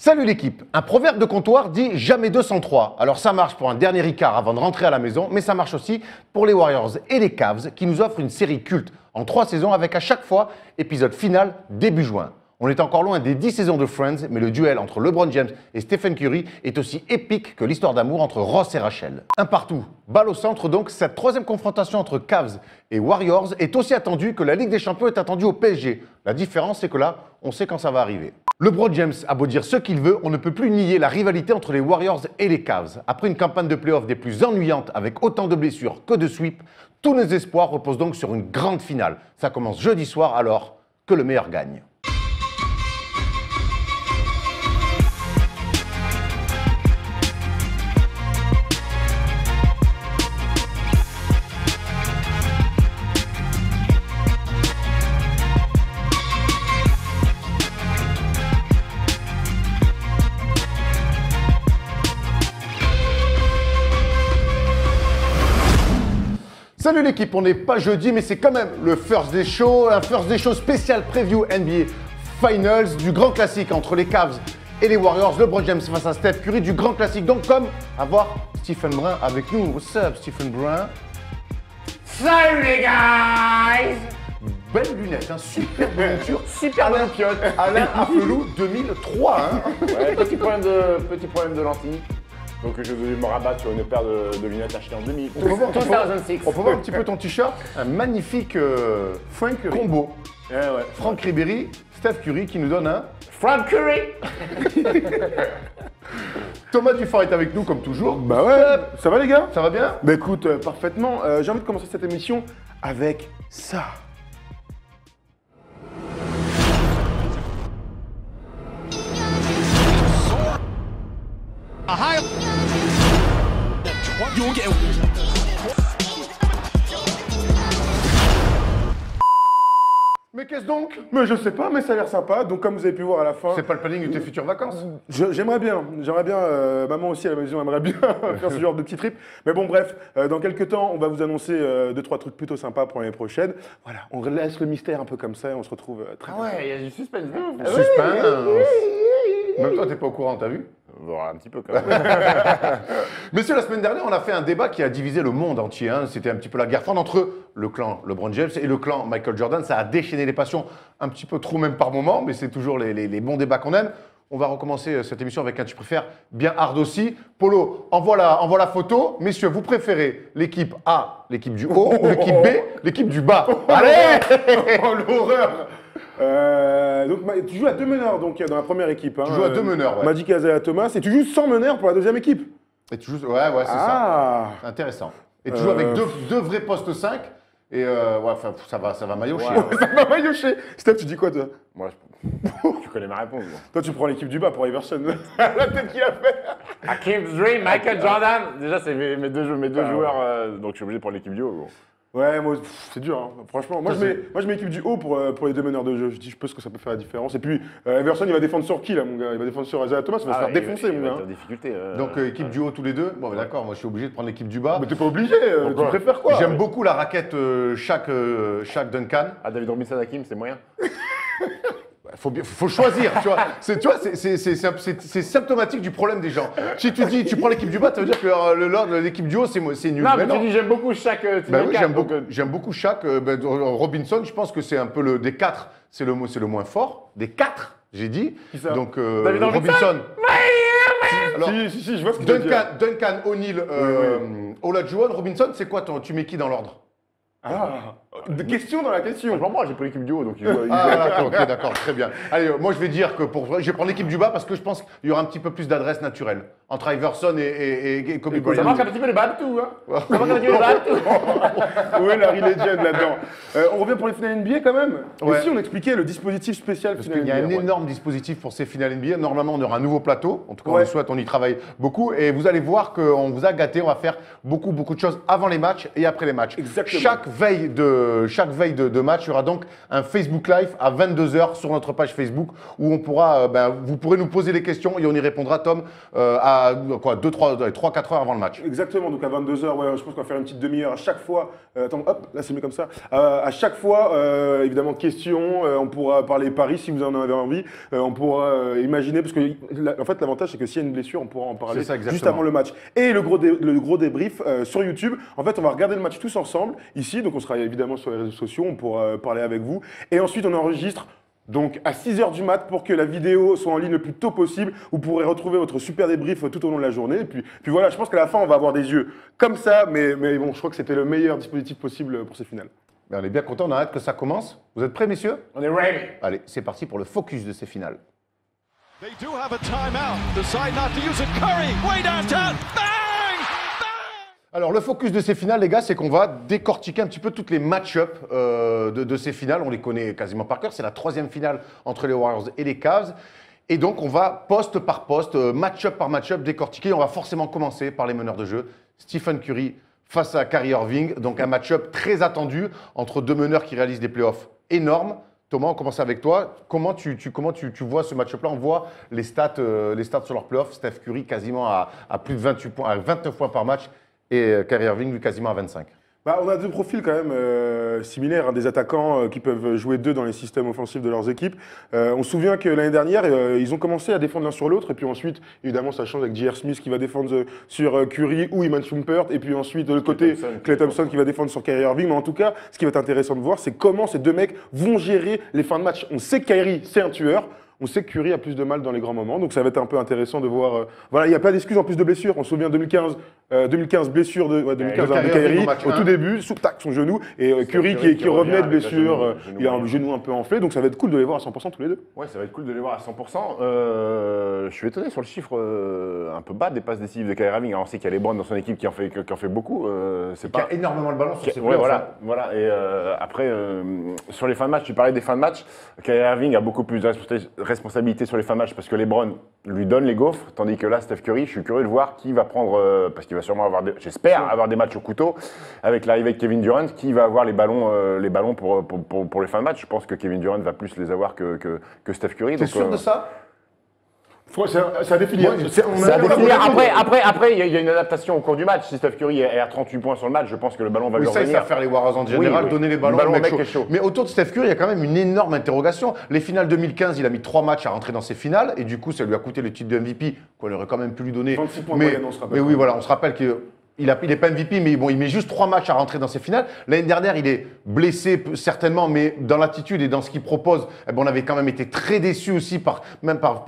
Salut l'équipe. Un proverbe de comptoir dit jamais 203. Alors ça marche pour un dernier Ricard avant de rentrer à la maison, mais ça marche aussi pour les Warriors et les Cavs qui nous offrent une série culte en 3 saisons avec à chaque fois épisode final début juin. On est encore loin des 10 saisons de Friends, mais le duel entre LeBron James et Stephen Curry est aussi épique que l'histoire d'amour entre Ross et Rachel. Un partout, balle au centre donc, cette troisième confrontation entre Cavs et Warriors est aussi attendue que la Ligue des Champions est attendue au PSG. La différence, c'est que là, on sait quand ça va arriver. LeBron James a beau dire ce qu'il veut, on ne peut plus nier la rivalité entre les Warriors et les Cavs. Après une campagne de playoffs des plus ennuyantes avec autant de blessures que de sweeps, tous nos espoirs reposent donc sur une grande finale. Ça commence jeudi soir, alors que le meilleur gagne. Salut l'équipe, on n'est pas jeudi, mais c'est quand même le First Day Show, un First Day Show spécial preview NBA Finals, du grand classique entre les Cavs et les Warriors, LeBron James face à Steph Curry, du grand classique, donc comme avoir Stephen Brun avec nous. What's up, Stephen Brun? Salut les guys! Belle lunette, hein, super monture. Super Alain bonne piotte. Alain Afelou 2003. Hein. Ouais, petit problème de lentilles. Donc je vais me rabattre sur une paire de lunettes achetées en 2000. On peut voir un petit peu ton t-shirt, un magnifique Frank Curry. combo. Ouais, ouais. Franck Ribéry, Steph Curry qui nous donne un... Frank Curry! Thomas Dufort est avec nous comme toujours. Bah ouais, ça va les gars? Ça va bien? Bah écoute, parfaitement. J'ai envie de commencer cette émission avec ça. Mais qu'est-ce donc? Mais je sais pas, mais ça a l'air sympa. Donc comme vous avez pu voir à la fin, C'est pas le planning de tes futures vacances? j'aimerais bien, maman aussi à la maison aimerait bien faire ce genre de petit trip. Mais bon bref, dans quelques temps, on va vous annoncer 2-3 trucs plutôt sympas pour l'année prochaine. Voilà, on laisse le mystère un peu comme ça et on se retrouve très Ah ouais, il y a du suspense de ouf. Suspense. Même toi, t'es pas au courant, t'as vu? Bon, un petit peu quand même. Messieurs, la semaine dernière, on a fait un débat qui a divisé le monde entier. Hein. C'était un petit peu la guerre froide entre le clan LeBron James et le clan Michael Jordan. Ça a déchaîné les passions, un petit peu trop même par moment, mais c'est toujours les bons débats qu'on aime. On va recommencer cette émission avec un tu préfères bien hard aussi. Polo, envoie la photo. Messieurs, vous préférez l'équipe A, l'équipe du haut, ou l'équipe B, l'équipe du bas? Allez! Oh l'horreur! Donc tu joues à 2 meneurs donc dans la première équipe. Hein, Tu joues à 2 meneurs, ouais. Madi Kazaya Thomas, et tu joues sans meneur pour la deuxième équipe. Et tu joues, ouais, c'est ça. Intéressant. Et tu joues avec deux vrais postes 5. Et ouais, enfin, ça va maillotcher. Ouais, hein. Ça va maillotcher. Steph, tu dis quoi toi? Moi, tu connais ma réponse. Moi. Toi tu prends l'équipe du bas pour Iverson. La tête qu'il a fait. Akim's Dream, Michael Jordan. Déjà, c'est mes deux joueurs, donc je suis obligé de prendre l'équipe du haut. Gros. Ouais, moi c'est dur, hein. Franchement. Moi je mets l'équipe du haut pour les 2 meneurs de jeu. Je dis, je pense que ça peut faire la différence. Et puis, Iverson, il va défendre sur qui là, mon gars? Il va défendre sur Isaiah Thomas, il va se faire défoncer, mon gars. Il va difficulté. Donc équipe du haut tous les deux. Bon, mais d'accord, moi je suis obligé de prendre l'équipe du bas. Mais t'es pas obligé, tu préfères quoi? J'aime beaucoup la raquette chaque Duncan. Ah, David Robinson, Hakim, c'est moyen. Faut choisir, tu vois. C'est symptomatique du problème des gens. Si tu dis tu prends l'équipe du bas, ça veut dire que l'équipe du haut c'est nul. Non, mais tu dis j'aime beaucoup chaque Ben oui, j'aime beaucoup chaque. Robinson, je pense que c'est un peu des 4, c'est le moins fort. Des 4, j'ai dit. Qui ça? Donc David Robinson. Alors, Si, je vois ce que tu veux dire. Duncan, O'Neal, Olajuwon, Robinson, c'est quoi tu mets qui dans l'ordre? Ah, de question dans la question. Moi, j'ai pris l'équipe du haut, donc Ok, d'accord, très bien. Allez, moi je vais dire que je vais prendre l'équipe du bas parce que je pense qu'il y aura un petit peu plus d'adresse naturelle entre Iverson et Kobe Bryant. Ça manque un petit peu les Babtou, hein. Ça manque un petit peu les Babtou. Oui, Larry Legend là-dedans. On revient pour les finales NBA quand même. Ouais. Et si on expliquait le dispositif spécial Parce finale qu'il y a NBA, un énorme dispositif pour ces finales NBA. Normalement, on aura un nouveau plateau. En tout cas, on Ouais. le souhaite, on y travaille beaucoup. Et vous allez voir qu'on vous a gâté. On va faire beaucoup de choses avant les matchs et après les matchs. Exactement. Chaque veille de chaque veille de match, il y aura donc un Facebook Live à 22h sur notre page Facebook où on pourra, vous pourrez nous poser des questions et on y répondra, Tom, à 3-4 heures avant le match. Exactement, donc à 22h, ouais, je pense qu'on va faire une petite demi-heure à chaque fois. Attends, hop, là c'est mieux comme ça. À chaque fois, évidemment, questions, on pourra parler paris si vous en avez envie. On pourra imaginer, parce que en fait, l'avantage c'est que s'il y a une blessure, on pourra en parler juste avant le match. Et le gros débrief sur YouTube, en fait, on va regarder le match tous ensemble, ici, donc on sera évidemment sur les réseaux sociaux, on pourra parler avec vous. Et ensuite, on enregistre donc à 6h du mat pour que la vidéo soit en ligne le plus tôt possible. Vous pourrez retrouver votre super débrief tout au long de la journée. Et puis voilà, je pense qu'à la fin, on va avoir des yeux comme ça, mais bon, je crois que c'était le meilleur dispositif possible pour ces finales. On est bien content, on a hâte que ça commence. Vous êtes prêts, messieurs? On est ready. Allez, c'est parti pour le focus de ces finales. They do have a timeout. Decide not to use it. Curry, way downtown. Bang! Alors, le focus de ces finales, les gars, c'est qu'on va décortiquer un petit peu toutes les match-up de ces finales. On les connaît quasiment par cœur. C'est la 3e finale entre les Warriors et les Cavs. Et donc, on va poste par poste, match-up par match-up, décortiquer. On va forcément commencer par les meneurs de jeu. Stephen Curry face à Kyrie Irving. Donc, un match-up très attendu entre deux meneurs qui réalisent des playoffs énormes. Thomas, on commence avec toi. Comment tu vois ce match-up-là? On voit les stats sur leurs playoffs. Steph Curry quasiment à plus de 28 points, à 29 points par match. Et Kyrie Irving, lui, quasiment à 25. On a deux profils quand même similaires, des attaquants qui peuvent jouer deux dans les systèmes offensifs de leurs équipes. On se souvient que l'année dernière, ils ont commencé à défendre l'un sur l'autre, et puis ensuite, évidemment, ça change avec J.R. Smith qui va défendre sur Curry ou Iman Shumpert, et puis ensuite, de l'autre côté, Klay Thompson qui va défendre sur Kyrie Irving. Mais en tout cas, ce qui va être intéressant de voir, c'est comment ces deux mecs vont gérer les fins de match. On sait que Kyrie, c'est un tueur. On sait que Curry a plus de mal dans les grands moments, donc ça va être un peu intéressant de voir. Voilà, il n'y a pas d'excuses en plus de blessures. On se souvient 2015 blessure de Kyrie au tout début, son genou, et Curry qui revenait de blessure, il a un genou un peu enflé, donc ça va être cool de les voir à 100% tous les deux. Ouais, ça va être cool de les voir à 100%. Je suis étonné sur le chiffre un peu bas des passes décisives de Kyrie Irving. Alors on sait qu'il y a LeBron dans son équipe qui en fait beaucoup. Il y a énormément le ballon sur ses playoffs. Voilà. Et après, sur les fins de match, tu parlais des fins de match. Kyrie Irving a beaucoup plus de responsabilité sur les fins de match parce que LeBron lui donne les gaufres, tandis que là, Steph Curry, je suis curieux de voir qui va prendre, parce qu'il va sûrement avoir, j'espère, avoir des matchs au couteau avec l'arrivée de Kevin Durant, qui va avoir les ballons pour les fins de match. Je pense que Kevin Durant va plus les avoir que Steph Curry. T'es sûr de ça? C'est à définir. Après, il y a une adaptation au cours du match. Si Steph Curry est à 38 points sur le match, je pense que le ballon va lui revenir. Ça, il faut faire les Warriors en général, donner les ballons au mec chaud. Mais autour de Steph Curry, il y a quand même une énorme interrogation. Les finales 2015, il a mis 3 matchs à rentrer dans ses finales, et du coup, ça lui a coûté le titre de MVP, qu'on aurait quand même pu lui donner. 26 points moyenne, on se rappelle. Mais oui, voilà, on se rappelle que. Il n'est pas MVP, mais bon, il met juste 3 matchs à rentrer dans ses finales. L'année dernière, il est blessé certainement, mais dans l'attitude et dans ce qu'il propose, on avait quand même été très déçus aussi par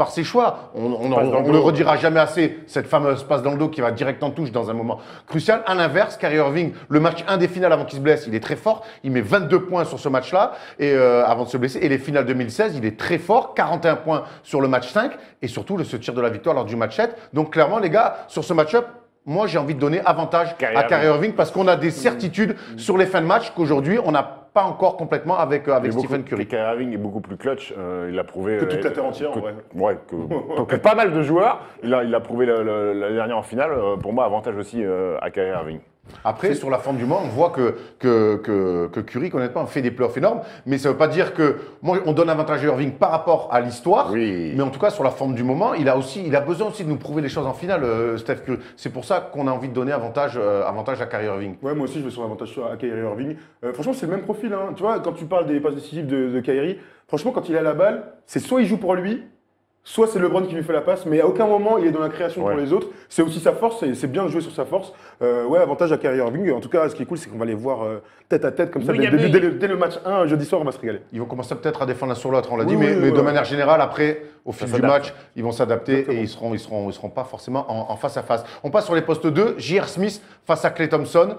ses choix. On ne le redira jamais assez, cette fameuse passe dans le dos qui va direct en touche dans un moment crucial. À l'inverse, Kyrie Irving, le match 1 des finales avant qu'il se blesse, il est très fort. Il met 22 points sur ce match-là et avant de se blesser. Et les finales 2016, il est très fort, 41 points sur le match 5 et surtout ce tir de la victoire lors du match 7. Donc clairement, les gars, sur ce match-up, moi, j'ai envie de donner avantage à Kyrie Irving parce qu'on a des certitudes sur les fins de match qu'aujourd'hui, on n'a pas encore complètement avec Stephen Curry. Kyrie Irving est beaucoup plus clutch. Il a prouvé. Que toute la terre entière, que pas mal de joueurs. Il a prouvé l'année dernière en finale. Pour moi, avantage aussi à Kyrie Irving. Après, sur la forme du moment, on voit que Curry, honnêtement, fait des playoffs énormes. Mais ça ne veut pas dire que. Moi, on donne avantage à Irving par rapport à l'histoire. Oui. Mais en tout cas, sur la forme du moment, il a besoin aussi de nous prouver les choses en finale, Steph Curry. C'est pour ça qu'on a envie de donner avantage à Kyrie Irving. Ouais, moi aussi, je vais sur l'avantage à Kyrie Irving. Franchement, c'est le même profil. Hein. Tu vois, quand tu parles des passes décisives de Kyrie, franchement, quand il a la balle, c'est soit il joue pour lui, soit c'est LeBron qui lui fait la passe, mais à aucun moment il est dans la création pour les autres. C'est aussi sa force, et c'est bien de jouer sur sa force. Avantage à Kyrie Irving. En tout cas, ce qui est cool, c'est qu'on va les voir tête à tête comme ça. Dès le match 1, jeudi soir, on va se régaler. Ils vont commencer peut-être à défendre l'un sur l'autre, on l'a dit, mais de manière générale, après, au fil du match, ils vont s'adapter et ils seront pas forcément en face à face. On passe sur les postes 2. J.R. Smith face à Klay Thompson.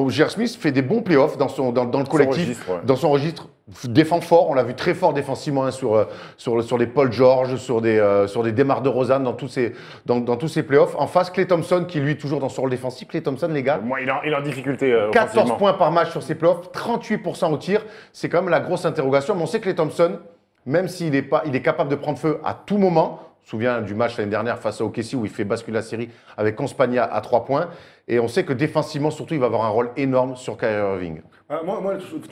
J.R. Smith fait des bons playoffs dans le collectif, dans son registre. Défend fort, on l'a vu très fort défensivement sur les Paul George, sur des DeMar DeRozan dans tous ces playoffs. En face, Klay Thompson qui lui toujours dans son rôle défensif. Klay Thompson, les gars, moi, il est en difficulté. 14 points par match sur ses playoffs, 38% au tir. C'est quand même la grosse interrogation. Mais on sait que Klay Thompson, même s'il est capable de prendre feu à tout moment. Je me souviens du match l'année dernière face à OKC où il fait basculer la série avec 11 paniers à 3 points. Et on sait que défensivement, surtout, il va avoir un rôle énorme sur Kyrie Irving.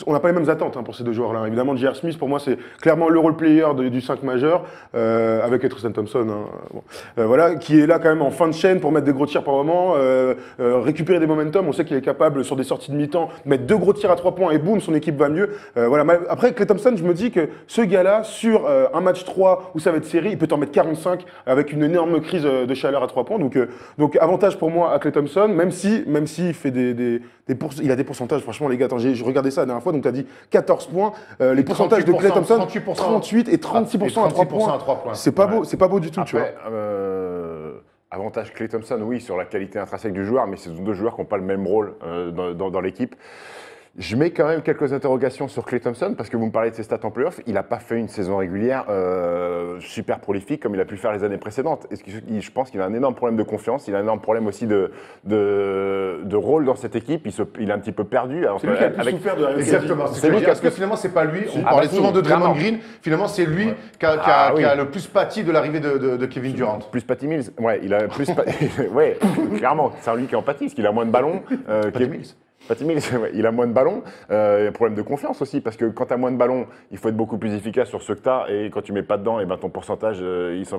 On n'a pas les mêmes attentes pour ces deux joueurs-là. Évidemment, J.R. Smith, pour moi, c'est clairement le role player du 5 majeur, avec Tristan Thompson, voilà, qui est là quand même en fin de chaîne pour mettre des gros tirs par moment, récupérer des momentum. On sait qu'il est capable, sur des sorties de mi-temps, de mettre 2 gros tirs à 3 points et boum, son équipe va mieux. Voilà. Après, Klay Thompson, je me dis que ce gars-là, sur un match 3 où ça va être série, il peut t'en mettre 45 avec une énorme crise de chaleur à 3 points. Donc avantage pour moi à Klay Thompson, même si il fait il a des pourcentages, franchement, les gars, attends, je regardais ça la dernière fois, donc tu as dit 14 points. Les pourcentages de Klay Thompson, 38 et 36% à 3 points. C'est pas beau du tout, après, tu vois. Avantage Klay Thompson, oui, sur la qualité intrinsèque du joueur, mais ce sont deux joueurs qui n'ont pas le même rôle dans l'équipe. Je mets quand même quelques interrogations sur Klay Thompson parce que vous me parlez de ses stats en playoff. Il n'a pas fait une saison régulière super prolifique comme il a pu le faire les années précédentes. Je pense qu'il a un énorme problème de confiance. Il a un énorme problème aussi de rôle dans cette équipe. Il est un petit peu perdu. C'est lui qui a le plus souffert de la Exactement. C'est lui parce que finalement, c'est pas lui. On parlait souvent de Draymond Green. Finalement, c'est lui qui a le plus pâti de l'arrivée de Kevin Durant. Plus Patty Mills. Ouais, il a plus. Ouais, clairement. C'est lui qui en pâtit parce qu'il a moins de ballons. Patty Mills, il a moins de ballons. Il y a un problème de confiance aussi, parce que quand tu as moins de ballons, il faut être beaucoup plus efficace sur ceux que tu as. Et quand tu ne mets pas dedans, et ben ton pourcentage, il s'en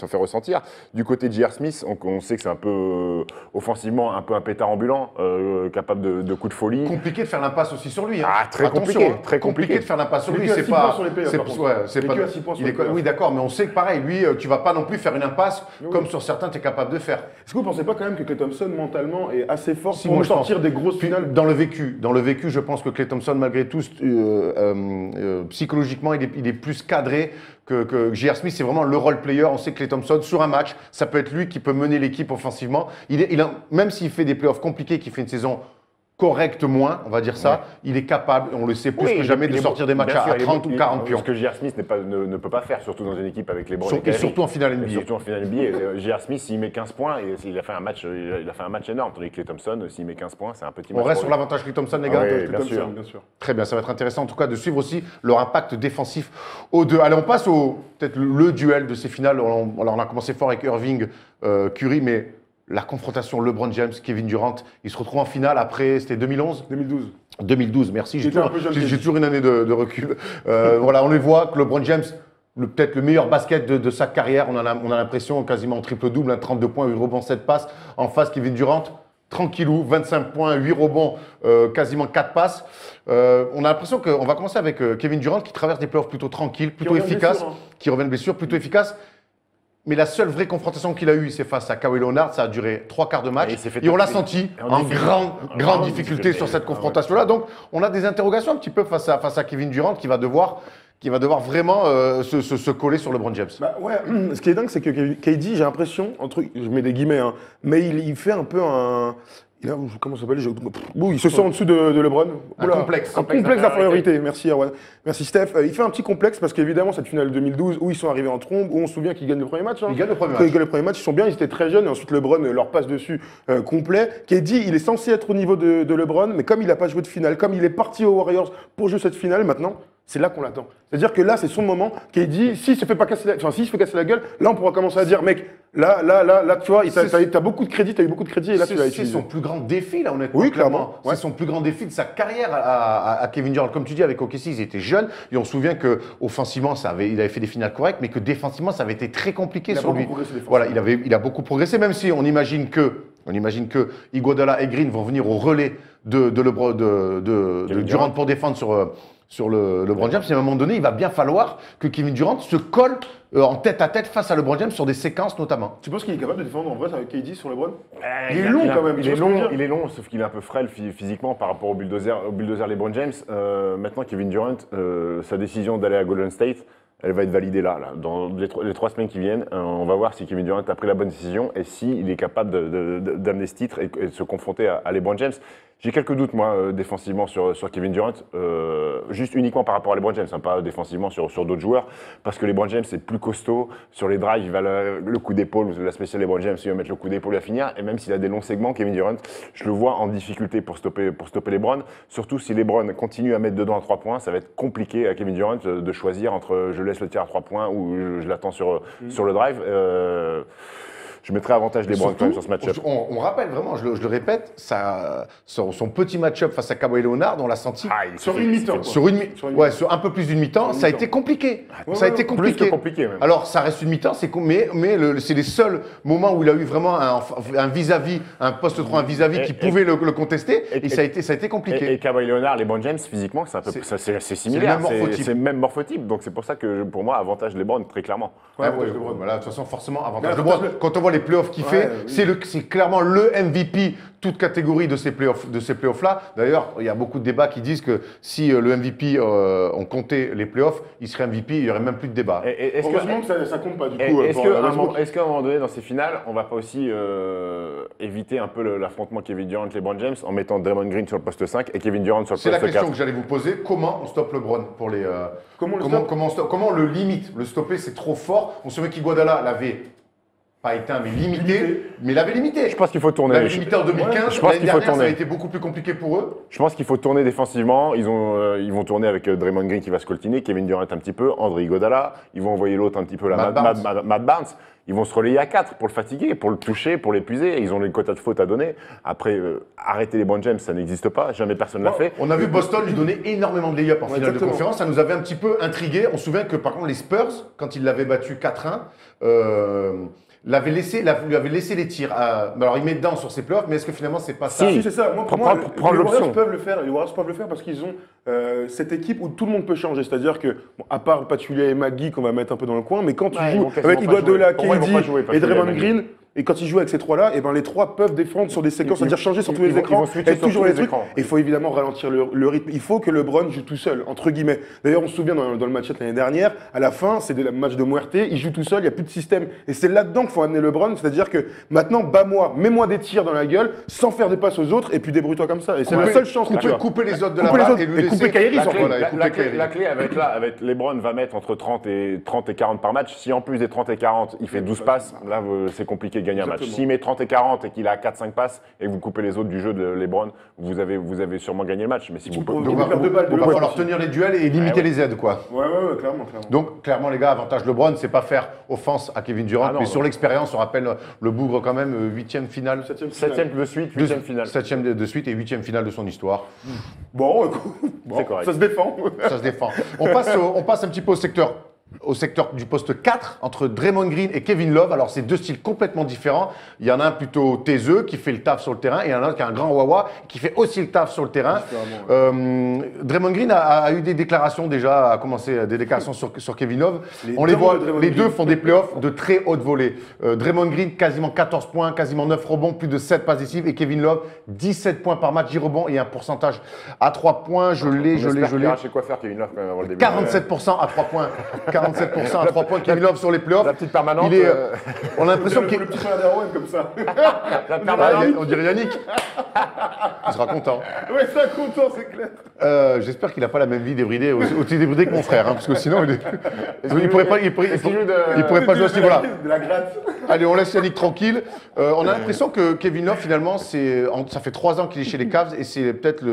fait ressentir. Du côté de J.R. Smith, on sait que c'est un peu offensivement, un peu un pétard ambulant, capable de coups de folie. Compliqué de faire l'impasse aussi sur lui. Hein. Ah, très Attention, compliqué. Très compliqué de faire l'impasse sur lui. C'est pas sur les playoffs. Oui, d'accord, mais on sait que pareil, lui, tu vas pas non plus faire une impasse comme sur certains, tu es capable de faire. Est-ce que vous ne pensez pas quand même que Klay Thompson, mentalement, est assez fort pour sortir des grosses finales? Dans le vécu, je pense que Klay Thompson, malgré tout, psychologiquement, il est plus cadré que J.R. Smith. C'est vraiment le role player. On sait que Klay Thompson, sur un match, ça peut être lui qui peut mener l'équipe offensivement. Même s'il fait des playoffs compliqués, qu'il fait une saison correct moins, on va dire ça, il est capable, on le sait plus que jamais, de sortir des matchs à 30 ou 40 pions. Ce que J.R. Smith ne peut pas faire, surtout dans une équipe avec les Browns. Et surtout en finale NBA. Surtout en finale NBA. J.R. Smith, s'il met 15 points, il a fait un match énorme. Tandis que Klay Thompson, s'il met 15 points, c'est un petit match. On reste sur l'avantage Klay Thompson, les gars. Oui, bien sûr. Très bien, ça va être intéressant en tout cas de suivre aussi leur impact défensif aux deux. Allez, on passe peut-être le duel de ces finales. On a commencé fort avec Irving, Curry, mais la confrontation LeBron James, Kevin Durant, ils se retrouvent en finale après, c'était 2011 2012, merci. J'ai toujours une année de recul. Voilà, on les voit que LeBron James, peut-être le meilleur basket de sa carrière, on a l'impression quasiment en triple-double, 32 points, 8 rebonds, 7 passes. En face, Kevin Durant, tranquillou, 25 points, 8 rebonds, quasiment 4 passes. On a l'impression qu'on va commencer avec Kevin Durant qui traverse des playoffs plutôt tranquilles, plutôt efficaces, qui revient de blessure, plutôt efficace. Mais la seule vraie confrontation qu'il a eue, c'est face à Kawhi Leonard. Ça a duré 3 quarts de match. Et on l'a senti en grande difficulté sur cette confrontation-là. Donc, on a des interrogations un petit peu face à Kevin Durant qui va devoir vraiment se coller sur LeBron James. Bah ouais, ce qui est dingue, c'est que KD, j'ai l'impression, je mets des guillemets, mais il fait un peu un... Comment ça s'appelle? Il se sent en dessous de LeBron. Un complexe. Un complexe d'infériorité. Merci, Erwan. Merci, Steph. Il fait un petit complexe parce qu'évidemment, cette finale 2012 où ils sont arrivés en trombe, où on se souvient qu'ils gagnent le premier match. Ils gagnent le premier match. Ils sont bien, ils étaient très jeunes. Et ensuite, LeBron leur passe dessus complet. KD, il est censé être au niveau de LeBron, mais comme il n'a pas joué de finale, comme il est parti aux Warriors pour jouer cette finale, maintenant, c'est là qu'on l'attend. C'est-à-dire que là, c'est son moment. KD, s'il se fait casser la gueule, là, on pourra commencer à dire, mec, là, tu vois, t'as beaucoup de crédit, et là, tu l'as utilisé. C'est son plus grand défi, là, honnêtement. Oui, clairement. C'est son plus grand défi de sa carrière à Kevin Durant. Comme tu dis, avec OKC, ils étaient jeunes, et on se souvient qu'offensivement, il avait fait des finales correctes, mais que défensivement, ça avait été très compliqué sur lui. Voilà, il a beaucoup progressé, même si on imagine que Iguodala et Green vont venir au relais de Durant pour défendre sur LeBron James. Et à un moment donné, il va bien falloir que Kevin Durant se colle en tête à tête face à LeBron James sur des séquences notamment. Tu penses qu'il est capable de défendre en vrai avec KD sur LeBron? Il est long quand même. Il est long, sauf qu'il est un peu frêle physiquement par rapport au bulldozer LeBron James. Maintenant, Kevin Durant, sa décision d'aller à Golden State, elle va être validée là. Dans les 3 semaines qui viennent, on va voir si Kevin Durant a pris la bonne décision et s'il est capable d'amener ce titre et de se confronter à LeBron James. J'ai quelques doutes, moi, défensivement sur Kevin Durant, juste uniquement par rapport à LeBron James, pas défensivement sur d'autres joueurs, parce que LeBron James est plus costaud. Sur les drives, il va le coup d'épaule, la spéciale LeBron James, il va mettre le coup d'épaule à finir. Et même s'il a des longs segments, Kevin Durant, je le vois en difficulté pour stopper LeBron. Surtout si LeBron continue à mettre dedans à 3 points, ça va être compliqué à Kevin Durant de choisir entre je laisse le tir à 3 points ou je l'attends sur le drive. je mettrais avantage LeBron quand même sur ce match-up. On rappelle vraiment, je le répète, son petit match-up face à Kawhi Leonard, on l'a senti Sur une mi-temps. sur un peu plus d'une mi-temps, ça a été compliqué. Ça a été Plus compliqué. que compliqué même. Alors, ça reste une mi-temps, mais c'est les seuls moments où il a eu vraiment un vis-à-vis, un poste 3, un vis-à-vis qui pouvait le contester, et ça a été compliqué. Et Kawhi Leonard, LeBron James, physiquement, c'est similaire. C'est même morphotype. Donc c'est pour ça que pour moi, avantage LeBron, très clairement. Voilà, de toute façon, forcément, avantage LeBron. Quand on voit les playoffs qu'il fait, c'est clairement le MVP, toute catégorie de ces playoffs-là. D'ailleurs, il y a beaucoup de débats qui disent que si le MVP, on comptait les playoffs, il serait MVP, il n'y aurait même plus de débat. Heureusement que ça compte pas du coup. Est-ce qu'à un moment donné, dans ces finales, on va pas aussi éviter un peu l'affrontement Kevin Durant et LeBron James en mettant Draymond Green sur le poste 5 et Kevin Durant sur le poste 4? C'est la question que j'allais vous poser. Comment on stoppe LeBron pour les comment on le limite? Le stopper, c'est trop fort. On se souvient qu'Iguodala l'avait pas éteint, mais limité. Mais il avait limité. Je pense qu'il faut tourner. Il l'avait limité en 2015. Je pense qu'il faut tourner. Ça a été beaucoup plus compliqué pour eux. Je pense qu'il faut tourner défensivement. Ils vont tourner avec Draymond Green qui va se coltiner, Kevin Durant un petit peu, André Iguodala. Ils vont envoyer l'autre un petit peu, Matt Barnes. Ils vont se relayer à 4 pour le fatiguer, pour le toucher, pour l'épuiser. Ils ont les quotas de faute à donner. Après, arrêter les LeBron James, ça n'existe pas. Jamais personne ne l'a fait. On a vu Boston lui donner énormément de lay-up en finale de conférence. Ça nous avait un petit peu intrigué. On se souvient que par contre, les Spurs, quand ils l'avaient battu 4-1, lui avait laissé les tirs. Alors, il met dedans sur ses playoffs, mais est-ce que finalement, c'est pas ça? Si, c'est ça. Moi, pour moi, les l'option. Warriors peuvent le faire. Les Warriors peuvent le faire parce qu'ils ont cette équipe où tout le monde peut changer. C'est-à-dire que, à part Pachulia et Magui qu'on va mettre un peu dans le coin, mais quand tu joues avec Iguodala, KD et Draymond Green, et quand ils jouent avec ces trois-là, et ben les trois peuvent défendre sur des séquences, c'est-à-dire changer sur tous les écrans, et toujours les trucs. Et il faut évidemment ralentir le rythme. Il faut que LeBron joue tout seul, entre guillemets. D'ailleurs, on se souvient dans le match de l'année dernière, à la fin, c'est le match de Muerte, il joue tout seul, il n'y a plus de système. Et c'est là-dedans qu'il faut amener LeBron, c'est-à-dire que maintenant, bats-moi, mets-moi des tirs dans la gueule, sans faire des passes aux autres, et puis débrouille-toi comme ça. Et c'est la seule chance que tu as. Couper les autres de la balle et couper Kyrie surtout. La clé avec LeBron va mettre entre 30 et 40 par match. Si en plus des 30 et 40, il fait 12 passes, là, c'est compliqué de gagner un match. S'il met 30 et 40 et qu'il a 4-5 passes et que vous coupez les autres du jeu de LeBron, vous avez sûrement gagné le match. Mais si vous pouvez. Donc, il va falloir tenir les duels et limiter les aides, quoi. Ouais, clairement. Donc, clairement, les gars, avantage LeBron, c'est pas faire offense à Kevin Durant, mais sur l'expérience, on rappelle le Bougre quand même, 8e finale. 7e de suite, 8e finale. 7e de suite et 8e finale de son histoire. Bon, c'est correct. Ça se défend. Ça se défend. On passe un petit peu au secteur du poste 4 entre Draymond Green et Kevin Love. Alors, c'est deux styles complètement différents. Il y en a un plutôt taiseux qui fait le taf sur le terrain et il y en a un autre qui est un grand wawa qui fait aussi le taf sur le terrain. Draymond Green a eu des déclarations déjà, a commencé des déclarations sur Kevin Love. On les voit, les deux font des playoffs de très haute volée. Draymond Green, quasiment 14 points, quasiment 9 rebonds, plus de 7 passes décisives. Et Kevin Love, 17 points par match, 10 rebonds et un pourcentage à 3 points. Je l'ai. Chez quoi faire Kevin Love quand même avant le début. 47% à 3 points. 47% à 3 points Kevin Love sur les playoffs. La petite permanente. On a l'impression qu'il le petit frère d'Arwen comme ça. La permanente. On dirait Yannick. Il sera content. Ouais, ça content, c'est clair. J'espère qu'il n'a pas la même vie débridée, aussi débridée que mon frère, parce que sinon il pourrait pas jouer à ce niveau-là. De la gratte. Allez, on laisse Yannick tranquille. On a l'impression que Kevin Love, finalement, ça fait 3 ans qu'il est chez les Cavs et c'est peut-être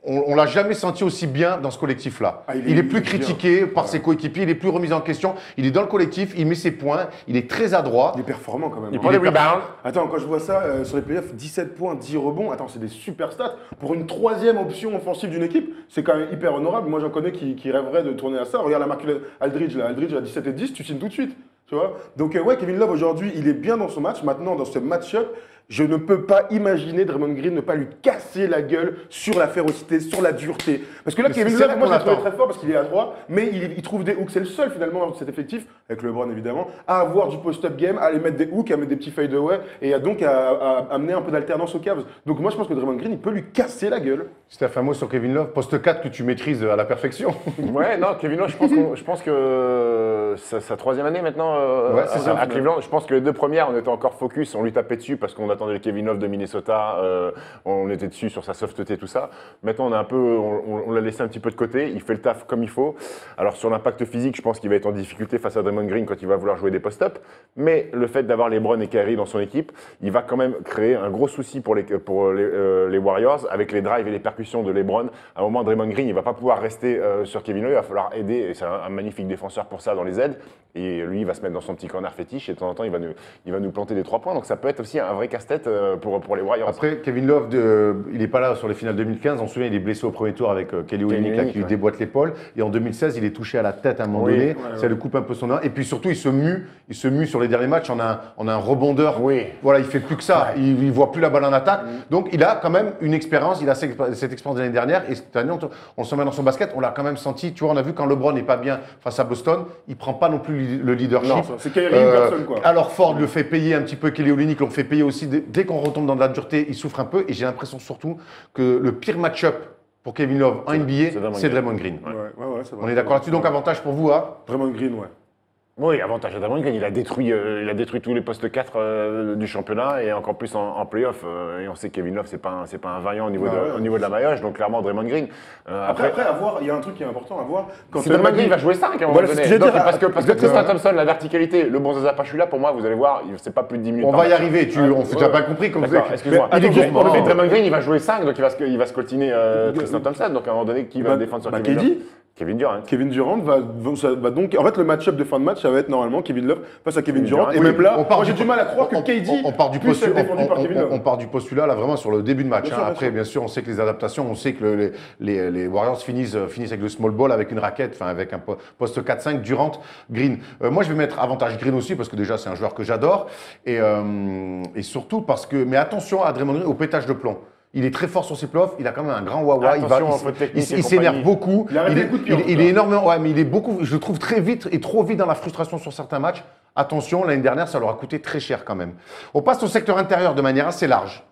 on l'a jamais senti aussi bien dans ce collectif-là. Il est plus critiqué par ses coéquipiers, il est plus remis en question. Il est dans le collectif, il met ses points, il est très adroit. Il est performant quand même. Il prend des rebounds. Attends, quand je vois ça sur les playoffs, 17 points, 10 rebonds. Attends, c'est des super stats. Pour une 3e option offensive d'une équipe, c'est quand même hyper honorable. Moi, j'en connais qui rêveraient de tourner à ça. Regarde la marque Aldridge, là. Aldridge à 17 et 10, tu signes tout de suite. Tu vois. Donc, ouais, Kevin Love, aujourd'hui, il est bien dans son match. Maintenant, dans ce match-up, je ne peux pas imaginer Draymond Green ne pas lui casser la gueule sur la férocité, sur la dureté. Parce que là, Kevin Love, moi, je l'ai trouvé très fort parce qu'il est adroit, mais il trouve des hooks. C'est le seul, finalement, dans cet effectif, avec LeBron évidemment, à avoir du post-up game, à aller mettre des hooks, à mettre des petits fadeaway et donc à amener un peu d'alternance aux Cavs. Donc, moi, je pense que Draymond Green, il peut lui casser la gueule. C'était un mot sur Kevin Love, poste 4 que tu maîtrises à la perfection. Ouais, non, Kevin Love, je pense que sa 3e année maintenant à Cleveland. Je pense que les 2 premières, on était encore focus, on lui tapait dessus parce qu'on attendait le Kevin Love de Minnesota, on était dessus sur sa soft-té, tout ça. Maintenant, on l'a laissé un petit peu de côté, il fait le taf comme il faut. Alors sur l'impact physique, je pense qu'il va être en difficulté face à Draymond Green quand il va vouloir jouer des post-up. Mais le fait d'avoir LeBron et Kyrie dans son équipe, il va quand même créer un gros souci pour les Warriors avec les drives et les percussions de LeBron. À un moment, Draymond Green, il va pas pouvoir rester sur Kevin Love, il va falloir aider. Et c'est un magnifique défenseur pour ça dans les airs. Z. Et lui, il va se mettre dans son petit corner fétiche et de temps en temps, il va nous planter des 3 points. Donc ça peut être aussi un vrai casse-tête pour les Warriors. Après, Kevin Love, il n'est pas là sur les finales 2015. On se souvient, il est blessé au premier tour avec Kelly Olynyk qui lui déboîte l'épaule. Et en 2016, il est touché à la tête à un moment donné. Ça lui coupe un peu son œil. Et puis surtout, il se mue sur les derniers matchs. On a un rebondeur. Oui. Voilà, il fait plus que ça. Il ne voit plus la balle en attaque. Donc il a quand même une expérience. Il a cette expérience de l'année dernière. Et cette année, on se met dans son basket. On l'a quand même senti. Tu vois, on a vu quand LeBron n'est pas bien face à Boston, il ne prend pas non plus le leadership. Non, c'est Kyrie, personne quoi. Alors Ford le fait payer un petit peu, Kelly Olynyk l'ont fait payer aussi. Dès qu'on retombe dans de la dureté, il souffre un peu. Et j'ai l'impression surtout que le pire match-up pour Kevin Love en NBA, c'est Draymond Green. Ouais, c'est vrai. On est d'accord là-dessus, donc avantage pour vous, hein? Draymond Green, ouais. Oui, avantage à Draymond Green, il a détruit tous les postes 4 du championnat et encore plus en play-off. Et on sait que Kevin Love, c'est pas un vaillant au niveau de la maillage, donc clairement Draymond Green. Après, à voir, il y a un truc qui est important à voir. Si Draymond Green va jouer 5 à un moment donné. Parce que Tristan Thompson, la verticalité, le bon Zaza Pachulia, pour moi, vous allez voir, c'est pas plus de 10 minutes. On va y arriver, tu n'as pas compris comme vous excuse-moi. Mais Draymond Green, il va jouer 5, donc il va scoltiner Tristan Thompson. Donc à un moment donné, qui va défendre sur Kevin Love? Kevin Durant. Kevin Durant va donc. En fait, le match-up de fin de match, ça va être normalement Kevin Love face à Kevin Durant. Et même là, j'ai du mal à croire que KD puisse être défendu par Kevin Love. On part du postulat là vraiment sur le début de match. Après, bien sûr, on sait que les adaptations, on sait que les Warriors finissent avec le small ball, avec une raquette, enfin avec un poste 4-5, Durant, Green. Moi, je vais mettre avantage Green aussi parce que déjà, c'est un joueur que j'adore. Et surtout parce que. Mais attention à Draymond Green au pétage de plomb. Il est très fort sur ses playoffs, il a quand même un grand wawa, il s'énerve beaucoup, il est énormément, mais il est beaucoup, je le trouve très vite et trop vite dans la frustration sur certains matchs. Attention, l'année dernière, ça leur a coûté très cher quand même. On passe au secteur intérieur de manière assez large.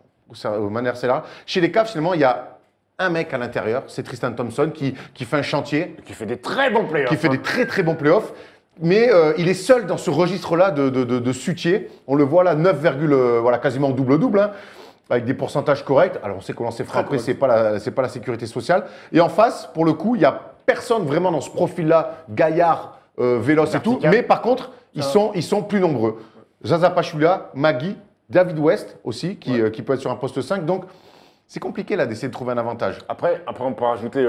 Chez les Cavs, finalement, il y a un mec à l'intérieur, c'est Tristan Thompson qui fait un chantier. Qui fait des très bons playoffs. Qui fait des très très bons playoffs. Mais il est seul dans ce registre-là de sutier. On le voit là, 9, quasiment double-double. Hein. Avec des pourcentages corrects. Alors, on sait comment c'est frappé, c'est pas la sécurité sociale. Et en face, pour le coup, il n'y a personne vraiment dans ce profil-là, gaillard, véloce et tout. Mais par contre, ils sont plus nombreux. Zaza Pachulia, Magui, David West aussi, qui peut être sur un poste 5. Donc, c'est compliqué là d'essayer de trouver un avantage. Après on peut rajouter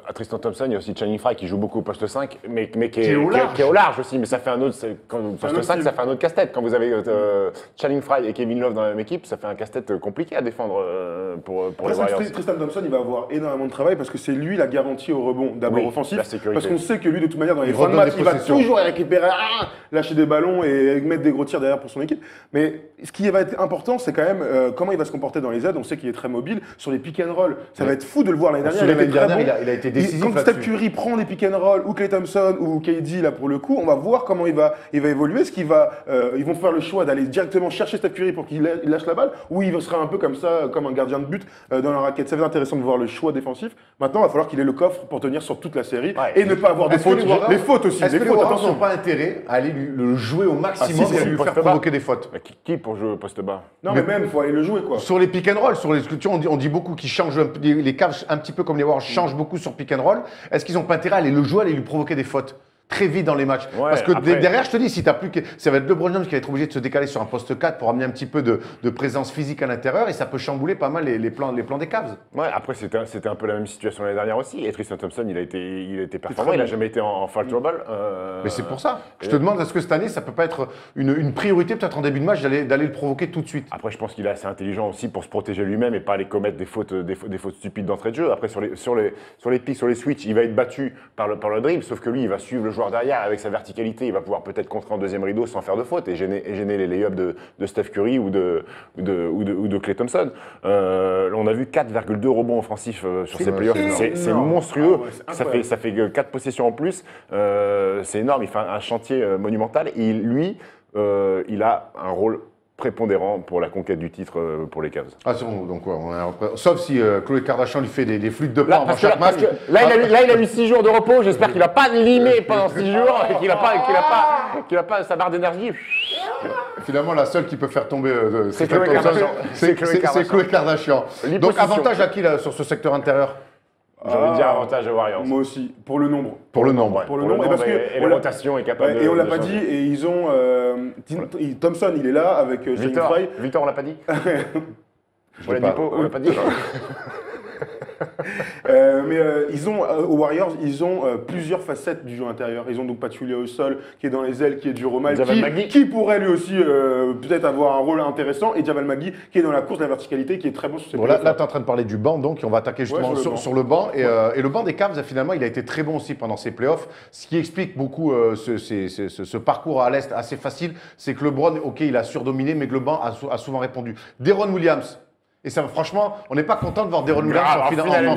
à Tristan Thompson, il y a aussi Channing Frye qui joue beaucoup au poste 5, mais qui est au large aussi. Mais ça fait un autre, poste 5, ça fait un autre casse-tête. Quand vous avez Channing Frye et Kevin Love dans la même équipe, ça fait un casse-tête compliqué à défendre pour les Warriors. Tristan Thompson, il va avoir énormément de travail parce que c'est lui la garantie au rebond, d'abord offensif. Parce qu'on sait que lui, de toute manière, dans les fins de match, il va toujours récupérer, lâcher des ballons et mettre des gros tirs derrière pour son équipe. Mais ce qui va être important, c'est quand même comment il va se comporter dans les aides. On sait qu'il est très mobile. Sur les pick and roll, ça va être fou de le voir l'année dernière. Il a été décisif. Quand Steph Curry prend des pick and roll, ou Klay Thompson, ou KD, là pour le coup, on va voir comment il va évoluer. Est-ce qu'ils vont faire le choix d'aller directement chercher Steph Curry pour qu'il lâche la balle, ou il sera un peu comme ça, comme un gardien de but dans la raquette. Ça va être intéressant de voir le choix défensif. Maintenant, il va falloir qu'il ait le coffre pour tenir sur toute la série et ne pas avoir des fautes. Les fautes aussi. Est-ce que les Warriors n'ont pas intérêt à aller le jouer au maximum et lui faire provoquer des fautes? Qui pour jouer au poste bas? Non, mais même, il faut aller le jouer, quoi. Sur les pick and roll, sur les structures, on dit beaucoup qu'ils changent, les Cavs, un petit peu comme les Warriors, changent beaucoup sur pick and roll. Est-ce qu'ils n'ont pas intérêt à aller le jouer, à aller lui provoquer des fautes très vite dans les matchs? Parce que derrière, je te dis, si tu n'as plus que. Ça va être LeBron James qui va être obligé de se décaler sur un poste 4 pour amener un petit peu de présence physique à l'intérieur et ça peut chambouler pas mal les plans des Cavs. Ouais, après, c'était un peu la même situation l'année dernière aussi. Et Tristan Thompson, il a été performant, il n'a jamais été en foul trouble. Mais c'est pour ça. Je te demande, est-ce que cette année, ça peut pas être une priorité, peut-être en début de match, d'aller le provoquer tout de suite? Après, je pense qu'il est assez intelligent aussi pour se protéger lui-même et pas aller commettre des fautes stupides d'entrée de jeu. Après, sur les pics, sur les switches, il va être battu par le dribble, sauf que lui, il va suivre le joueur derrière avec sa verticalité, il va pouvoir peut-être contrer en deuxième rideau sans faire de faute et gêner les lay-ups de Steph Curry ou de Klay Thompson. On a vu 4,2 rebonds offensifs sur ces playoffs. C'est monstrueux. Ça fait 4 possessions en plus. C'est énorme. Il fait un chantier monumental. Et lui, il a un rôle prépondérant pour la conquête du titre pour les Cavs. Ah, donc, sauf si Khloé Kardashian lui fait des flûtes de pain avant chaque match. Là, il a eu 6 jours de repos. J'espère qu'il n'a pas limé pendant 6 jours et qu'il n'a pas sa barre d'énergie. Finalement, la seule qui peut faire tomber c'est Khloé Kardashian. Donc, avantage à qui là, sur ce secteur intérieur? J'ai envie de dire avantage aux Warriors. Moi aussi, pour le nombre. Pour le nombre. Et la rotation est capable de. Et on l'a pas dit, et ils ont. Thompson, il est là avec Channing Frye. Victor, on l'a pas dit. On l'a pas dit. Ils ont, aux Warriors, ils ont plusieurs facettes du jeu intérieur. Ils ont donc Pachulia au sol, qui est dans les ailes, qui est du Romal, Javal Magui. qui pourrait lui aussi peut-être avoir un rôle intéressant, et Javal Magui, qui est dans la course de la verticalité, qui est très bon sur ses Bon, là, tu es en train de parler du banc, donc on va attaquer justement Ouais, sur le sur banc. le banc. Et le banc des Cavs, finalement, il a été très bon aussi pendant ces playoffs. Ce qui explique beaucoup ce parcours à l'Est assez facile, c'est que LeBron, ok, il a surdominé, mais que le banc a souvent répondu. Deron Williams. Et ça, franchement, on n'est pas content de voir Deron Williams en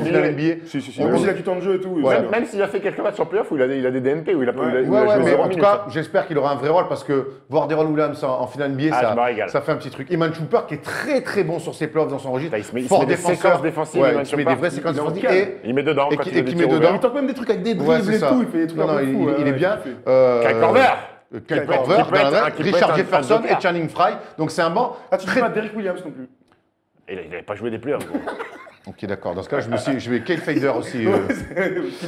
finale NBA. Si. En plus, il a du temps de jeu et tout. Ouais. Même s'il a fait quelques matchs en playoff où il a des DNP, où il a Ouais, joué mais 0 en tout minutes. cas, j'espère qu'il aura un vrai rôle parce que voir Deron Williams en finale NBA, Ah, je me régale. ça fait un petit truc. Iman Shumpert qui est très très bon sur ses playoffs dans son registre. Il se met Fort des défenseur. séquences défensives, Ouais, Iman il se met des Shumpert. vraies séquences Il est en défensives. calme. Il met dedans et quand qui- il a et des qui tirs met ouverts. dedans. Il tente même des trucs avec des Ouais, dribbles c'est et ça. tout. Il fait des trucs Non, un peu non, fous. il est bien. Kyle Korver. Kyle Qui Korver, peut être Richard un Jefferson joker. et Channing Frye. Donc c'est un banc Ah, tu dis très. pas Derrick Williams non plus. Il n'avait pas joué des playoffs. Ok, d'accord. Dans ce cas, je vais Kyle Fader aussi. Qui n'est même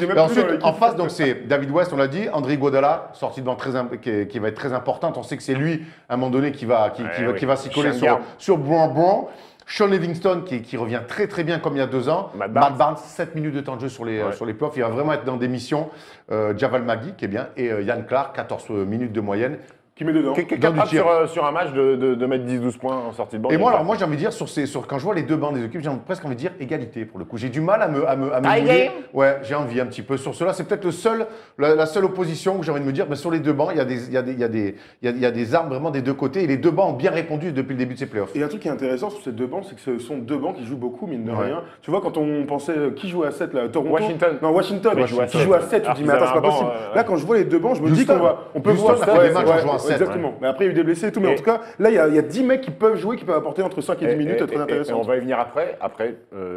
Et plus dans ensuite, l'équipe. en face, donc c'est David West, on l'a dit, André Iguodala, sortie de banc qui va être très importante. On sait que c'est lui, à un moment donné, qui va s'y coller Chien de garde. sur Brown. Sean Livingston, qui revient très très bien comme il y a 2 ans. Matt Matt Barnes, 7 minutes de temps de jeu sur les Ouais. playoffs. Il va vraiment être dans des missions. Javal Magui, qui est bien. Et Yann Clark, 14 minutes de moyenne. Qui met dedans. Qui est Dans du capable tir. sur un match de mettre 10-12 points en sortie de banc. Et moi, alors, j'ai envie de dire, quand je vois les deux bancs des équipes, j'ai presque envie de dire égalité pour le coup. J'ai du mal à me Tie mouiller. game. Ouais, j'ai envie un petit peu. Sur cela, c'est peut-être la seule opposition où j'ai envie de me dire, mais sur les deux bancs, il y a des armes vraiment des deux côtés. Et les deux bancs ont bien répondu depuis le début de ces playoffs. Et un truc qui est intéressant sur ces deux bancs, c'est que ce sont deux bancs qui jouent beaucoup, mine de Ouais. rien. Tu vois, quand on pensait qui jouait à 7 là, Toronto. Washington. Non, Washington. Oui, joue à qui 7. joue à 7, tu Alors te dis, qu'ils mais attends, avaient c'est un pas banc, possible. ouais. Là, quand je vois les deux bancs, je me dis Houston. qu'on peut Houston voir a ça. fait des matchs en jouant à 7, exactement. Mais après, il y a eu des blessés et tout. Mais en tout cas, là, il y a 10 mecs qui peuvent jouer, qui peuvent apporter entre 5 et 10 minutes, très Et on intéressant. va y venir après. Après,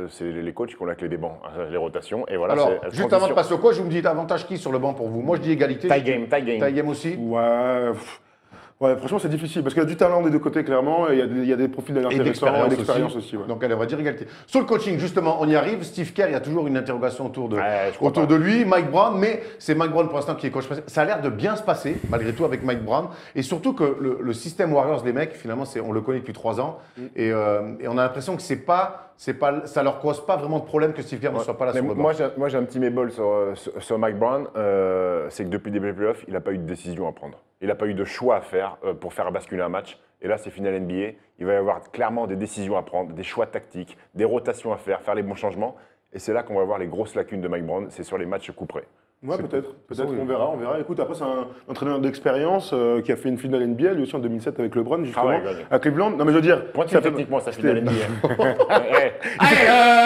c'est les coachs qui ont la clé des bancs, les rotations. Et voilà, Alors, c'est juste avant de passer au coach, vous me dites avantage qui sur le banc pour vous? Moi, je dis égalité. Tie game. Tie game aussi. Ouais, franchement, c'est difficile parce qu'il y a du talent des deux côtés, clairement, et il y a des profils intéressants et d'expérience aussi. Ouais. Donc, elle va dire égalité. Sur le coaching, justement, on y arrive. Steve Kerr, il y a toujours une interrogation autour je crois pas. de lui. Mike Brown, mais c'est Mike Brown pour l'instant qui est coach. Ça a l'air de bien se passer, malgré tout, avec Mike Brown. Et surtout que le système Warriors, les mecs, finalement, on le connaît depuis 3 ans. Et on a l'impression que ça leur cause pas vraiment de problème que Steve Kerr ne soit pas là Mais sur le banc. moi, j'ai un petit mébol sur Mike Brown. C'est que depuis le début des playoffs, il n'a pas eu de décision à prendre. Il n'a pas eu de choix à faire pour faire basculer un match. Et là, c'est finale NBA. Il va y avoir clairement des décisions à prendre, des choix tactiques, des rotations à faire les bons changements. Et c'est là qu'on va voir les grosses lacunes de Mike Brown. C'est sur les matchs couperés. Ouais, peut-être, oui. on verra. Écoute, après, c'est un entraîneur d'expérience qui a fait une finale NBA, lui aussi en 2007 avec LeBron, justement, ouais. à Cleveland. Non, mais je veux dire, Pointu ça fait- techniquement, sa finale NBA. Allez,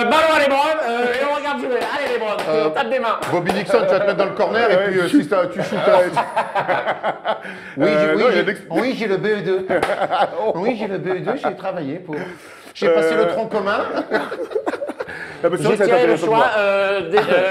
ballon à LeBron, et on regarde jouer. Allez, LeBron, tape des mains. Bobby Dixon, tu vas te mettre dans le corner et puis si tu shootes. Oui, j'ai le BE2. Oui, j'ai le BE2, j'ai travaillé pour. J'ai passé le tronc commun. Ah, bah, c'est vrai J'ai que ça va être tiré le intéressant de choix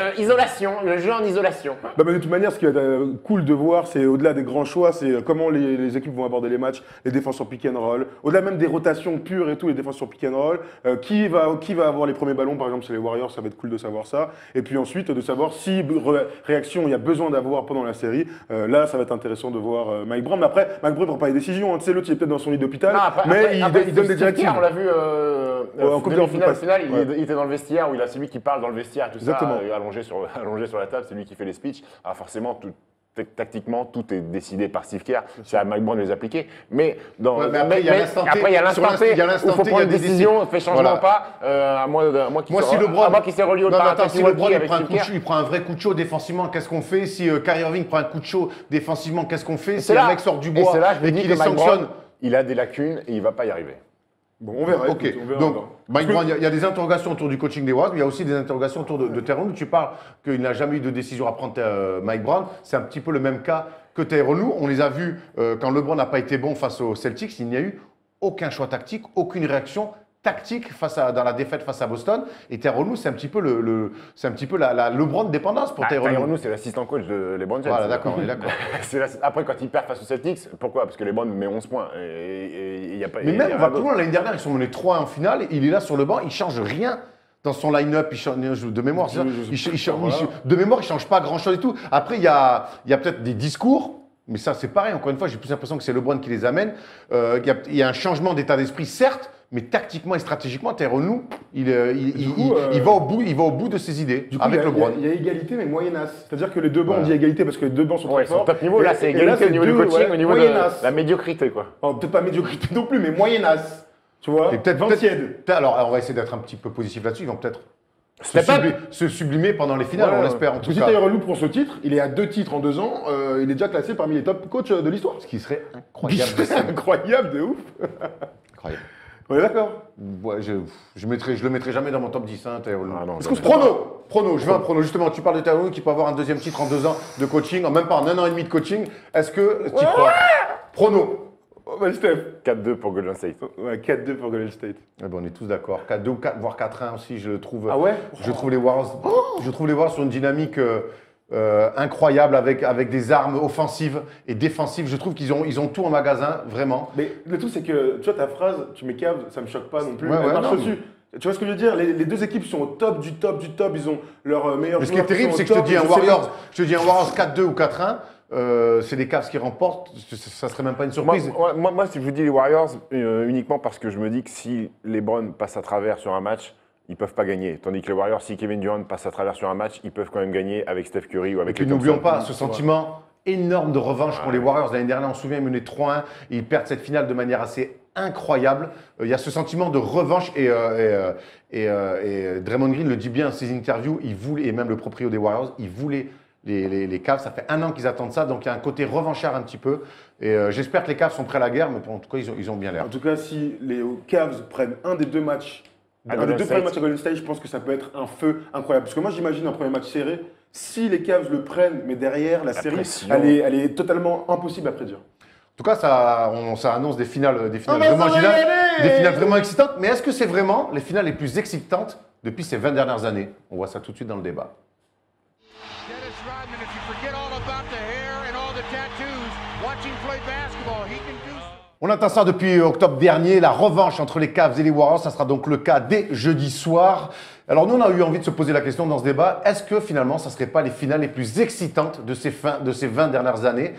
voir. isolation, le jeu en isolation. Bah, mais de toute manière, ce qui va être cool de voir, c'est au-delà des grands choix, c'est comment les équipes vont aborder les matchs, les défenses sur pick and roll, au-delà même des rotations pures et tout, les défenses sur pick and roll, qui va avoir les premiers ballons, par exemple, c'est les Warriors, ça va être cool de savoir ça. Et puis ensuite, de savoir si réaction il y a besoin d'avoir pendant la série. Là, ça va être intéressant de voir Mike Brown. Mais après, Mike Brown ne prend pas les décisions. Hein. Tu sais, l'autre, il est peut-être dans son lit d'hôpital, Non, après, mais après, il donne des Steve directives. Kerr, on l'a vu en Coupe demi-finale, d'Europe, finale, ouais. il était dans le vestiaire où c'est lui qui parle dans le vestiaire, tout Exactement. ça, allongé sur la table, c'est lui qui fait les speeches. Alors forcément, tactiquement, tout est décidé par Steve Kerr. C'est à Mike Brown de les appliquer. Mais, mais après, il y a l'instant T. après, il y a l'instant T. Il y a l'instant où il faut T, prendre il y a une des décision, fait changement Voilà. ou pas. À moi qui s'est relié au Non, mais attends, si LeBron il avec prend, un Steve coup de Kerr. chaud, il prend un vrai coup de chaud défensivement, qu'est-ce qu'on fait? Si Kyrie Irving prend un coup de chaud défensivement, qu'est-ce qu'on fait? Si là- un mec sort du et bois c'est là, je me et dis qu'il que les Mike sanctionne. Brown, il a des lacunes et il va pas y arriver. Bon, on verra. Ok, écoute, on verra. donc Mike Brown, il y a des interrogations autour du coaching des Warriors, mais il y a aussi des interrogations autour de Tyronn. Tu parles qu'il n'a jamais eu de décision à prendre Mike Brown. C'est un petit peu le même cas que Tyronn. On les a vus quand LeBron n'a pas été bon face aux Celtics, il n'y a eu aucun choix tactique, aucune réaction tactique dans la défaite face à Boston. Et Tyronn, c'est un petit peu la LeBron dépendance pour Tyronn. Tyronn, c'est l'assistant coach de LeBron James. Voilà, d'accord, on est d'accord. Après, quand il perd face aux Celtics, pourquoi? Parce que LeBron met 11 points. Et il y a pas. Mais il y même, a on va rien plus d'autre. loin. L'année dernière, ils sont menés 3 en finale. Il est là sur le banc, il change rien dans son line-up. De mémoire, c'est ça. De mémoire, il change pas grand-chose et tout. Après, il y a peut-être des discours. Mais ça, c'est pareil. Encore une fois, j'ai plus l'impression que c'est LeBron qui les amène. Il y a un changement d'état d'esprit, certes, mais tactiquement et stratégiquement, Tyrone Lue, il coup, il va au bout de ses idées Du coup, avec il y a- LeBron. Il y a égalité, mais moyennasse. C'est-à-dire que les deux bancs, on Voilà. dit égalité parce que les deux bancs sont Ouais, très ils sont forts. top niveau. Là, c'est Et égalité au niveau du deux, coaching, ouais, au niveau de moyennasse. la médiocrité, quoi. Oh, peut-être pas médiocrité non plus, mais moyennasse. Tu vois Et peut-être, 20 tièdes. alors, on va essayer d'être un petit peu positif là-dessus. Ils vont peut-être Step up. se sublimer pendant les finales, on l'espère en tout Si cas. Tyrone Lue prend ce titre, il est à 2 titres en 2 ans. Il est déjà classé parmi les top coachs de l'histoire. Ce qui serait incroyable. C'est incroyable de ouf. Incroyable. On est d'accord. Ouais, je le mettrai jamais dans mon top 10, hein, Tyrone Lue. Ah non, Est-ce qu'on jamais. se Prono, je veux un prono. Justement, tu parles de Tyrone Lue qui peut avoir un deuxième titre en 2 ans de coaching, même pas en 1 an et demi de coaching. Est-ce que tu y crois? Prono. Oh, bah, Steph. 4-2 pour Golden State. Ouais, 4-2 pour Golden State. Eh ben, on est tous d'accord. 4-2 ou 4, voire 4-1 aussi, je le trouve. Ah ouais Je trouve les Warriors, sur une dynamique incroyable avec des armes offensives et défensives. Je trouve qu'ils ont tout en magasin, vraiment. Mais le tout, c'est que, tu vois, ta phrase, tu mets Cavs, ça me choque pas non plus. Ouais, Elle ouais, marche non, dessus. Tu vois ce que je veux dire? Les deux équipes sont au top du top du top. Ils ont leurs meilleurs Mais ce qui est joueurs qui terrible, sont c'est au que je te top. dis un Je sais pas. Warriors 4-2 ou 4-1. C'est les Cavs qui remportent, ça serait même pas une surprise. Moi, si je vous dis les Warriors, uniquement parce que je me dis que si LeBron passe à travers sur un match, ils peuvent pas gagner. Tandis que les Warriors, si Kevin Durant passe à travers sur un match, ils peuvent quand même gagner avec Steph Curry ou Et avec puis les n'oublions Thompson. pas ce sentiment énorme de revanche pour les Warriors. L'année dernière, on se souvient, ils menaient 3-1 et ils perdent cette finale de manière assez incroyable. Il y a ce sentiment de revanche et Draymond Green le dit bien dans ses interviews, il voulait, et même le proprio des Warriors, il voulait les Cavs. Ça fait 1 an qu'ils attendent ça, donc il y a un côté revanchard un petit peu. Et j'espère que les Cavs sont prêts à la guerre, mais en tout cas, ils ont bien l'air. En tout cas, si les Cavs prennent un des deux matchs, À un des Golden deux State. premiers matchs à Golden State, je pense que ça peut être un feu incroyable. Parce que moi, j'imagine un premier match serré. Si les Cavs le prennent, mais derrière, la série, pression. elle est totalement impossible à prédire. En tout cas, ça annonce des finales vraiment géniales, des finales vraiment excitantes. Mais est-ce que c'est vraiment les finales les plus excitantes depuis ces 20 dernières années? On voit ça tout de suite dans le débat. Dennis Rodman, if you forget all about the hair and all the tattoos, watching play basketball, he can do. On attend ça depuis octobre dernier, la revanche entre les Cavs et les Warriors. Ça sera donc le cas dès jeudi soir. Alors nous, on a eu envie de se poser la question dans ce débat, est-ce que finalement, ça ne serait pas les finales les plus excitantes de ces 20 dernières années?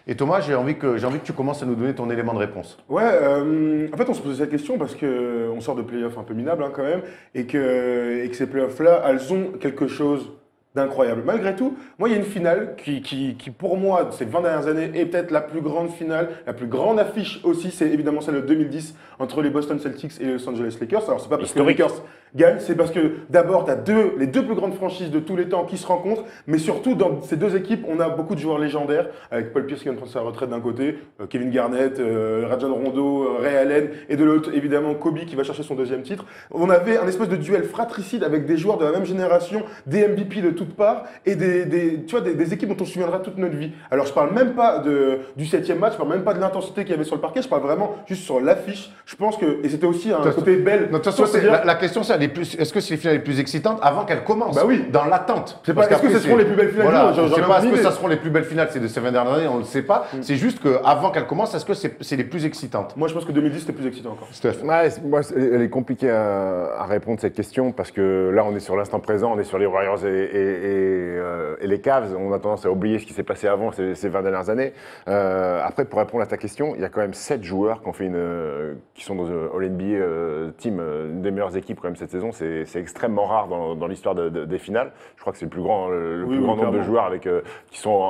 Et Thomas, j'ai envie que tu commences à nous donner ton élément de réponse. Ouais, en fait, on se posait cette question parce qu'on sort de playoffs un peu minables quand même, et que ces playoffs-là, elles ont quelque chose d'incroyable. Malgré tout, moi, il y a une finale qui pour moi, ces 20 dernières années, est peut-être la plus grande finale, la plus grande affiche aussi, c'est évidemment celle de 2010 entre les Boston Celtics et les Los Angeles Lakers. Alors, c'est pas parce que les Historique. Lakers gagnent, c'est parce que d'abord, tu as les deux plus grandes franchises de tous les temps qui se rencontrent, mais surtout, dans ces deux équipes, on a beaucoup de joueurs légendaires, avec Paul Pierce qui vient de prendre sa retraite d'un côté, Kevin Garnett, Rajon Rondo, Ray Allen, et de l'autre, évidemment, Kobe qui va chercher son deuxième titre. On avait un espèce de duel fratricide avec des joueurs de la même génération, des MVP de toutes parts, et des équipes dont on se souviendra toute notre vie. Alors, je parle même pas du 7e match, je parle même pas de l'intensité qu'il y avait sur le parquet, je parle vraiment juste sur l'affiche. Je pense que, et c'était aussi un côté belle. De toute façon, C'est-à-dire- la question, c'est est-ce que c'est les finales les plus excitantes avant qu'elles commencent? Bah oui. Dans l'attente. C'est Parce pas- est-ce que qu'après, ce seront les plus belles finales Voilà, du monde? on ne sait J'en ai pas aucune est-ce que idée. ça seront les plus belles finales de ces 20 dernières années, on ne le sait pas. C'est juste qu'avant qu'elles commencent, est-ce que c'est les plus excitantes? Moi, je pense que 2010, c'était plus excitant encore. Steph. Ouais, elle est compliquée à répondre cette question parce que là, on est sur l'instant présent, on est sur les Warriors et les Cavs. On a tendance à oublier ce qui s'est passé avant ces 20 dernières années. Après, pour répondre à ta question, il y a quand même 7 joueurs qui sont dans All-NBA Team, une des meilleures équipes quand même cette saison. C'est extrêmement rare dans l'histoire des finales. Je crois que c'est le plus grand nombre de clairement. joueurs qui sont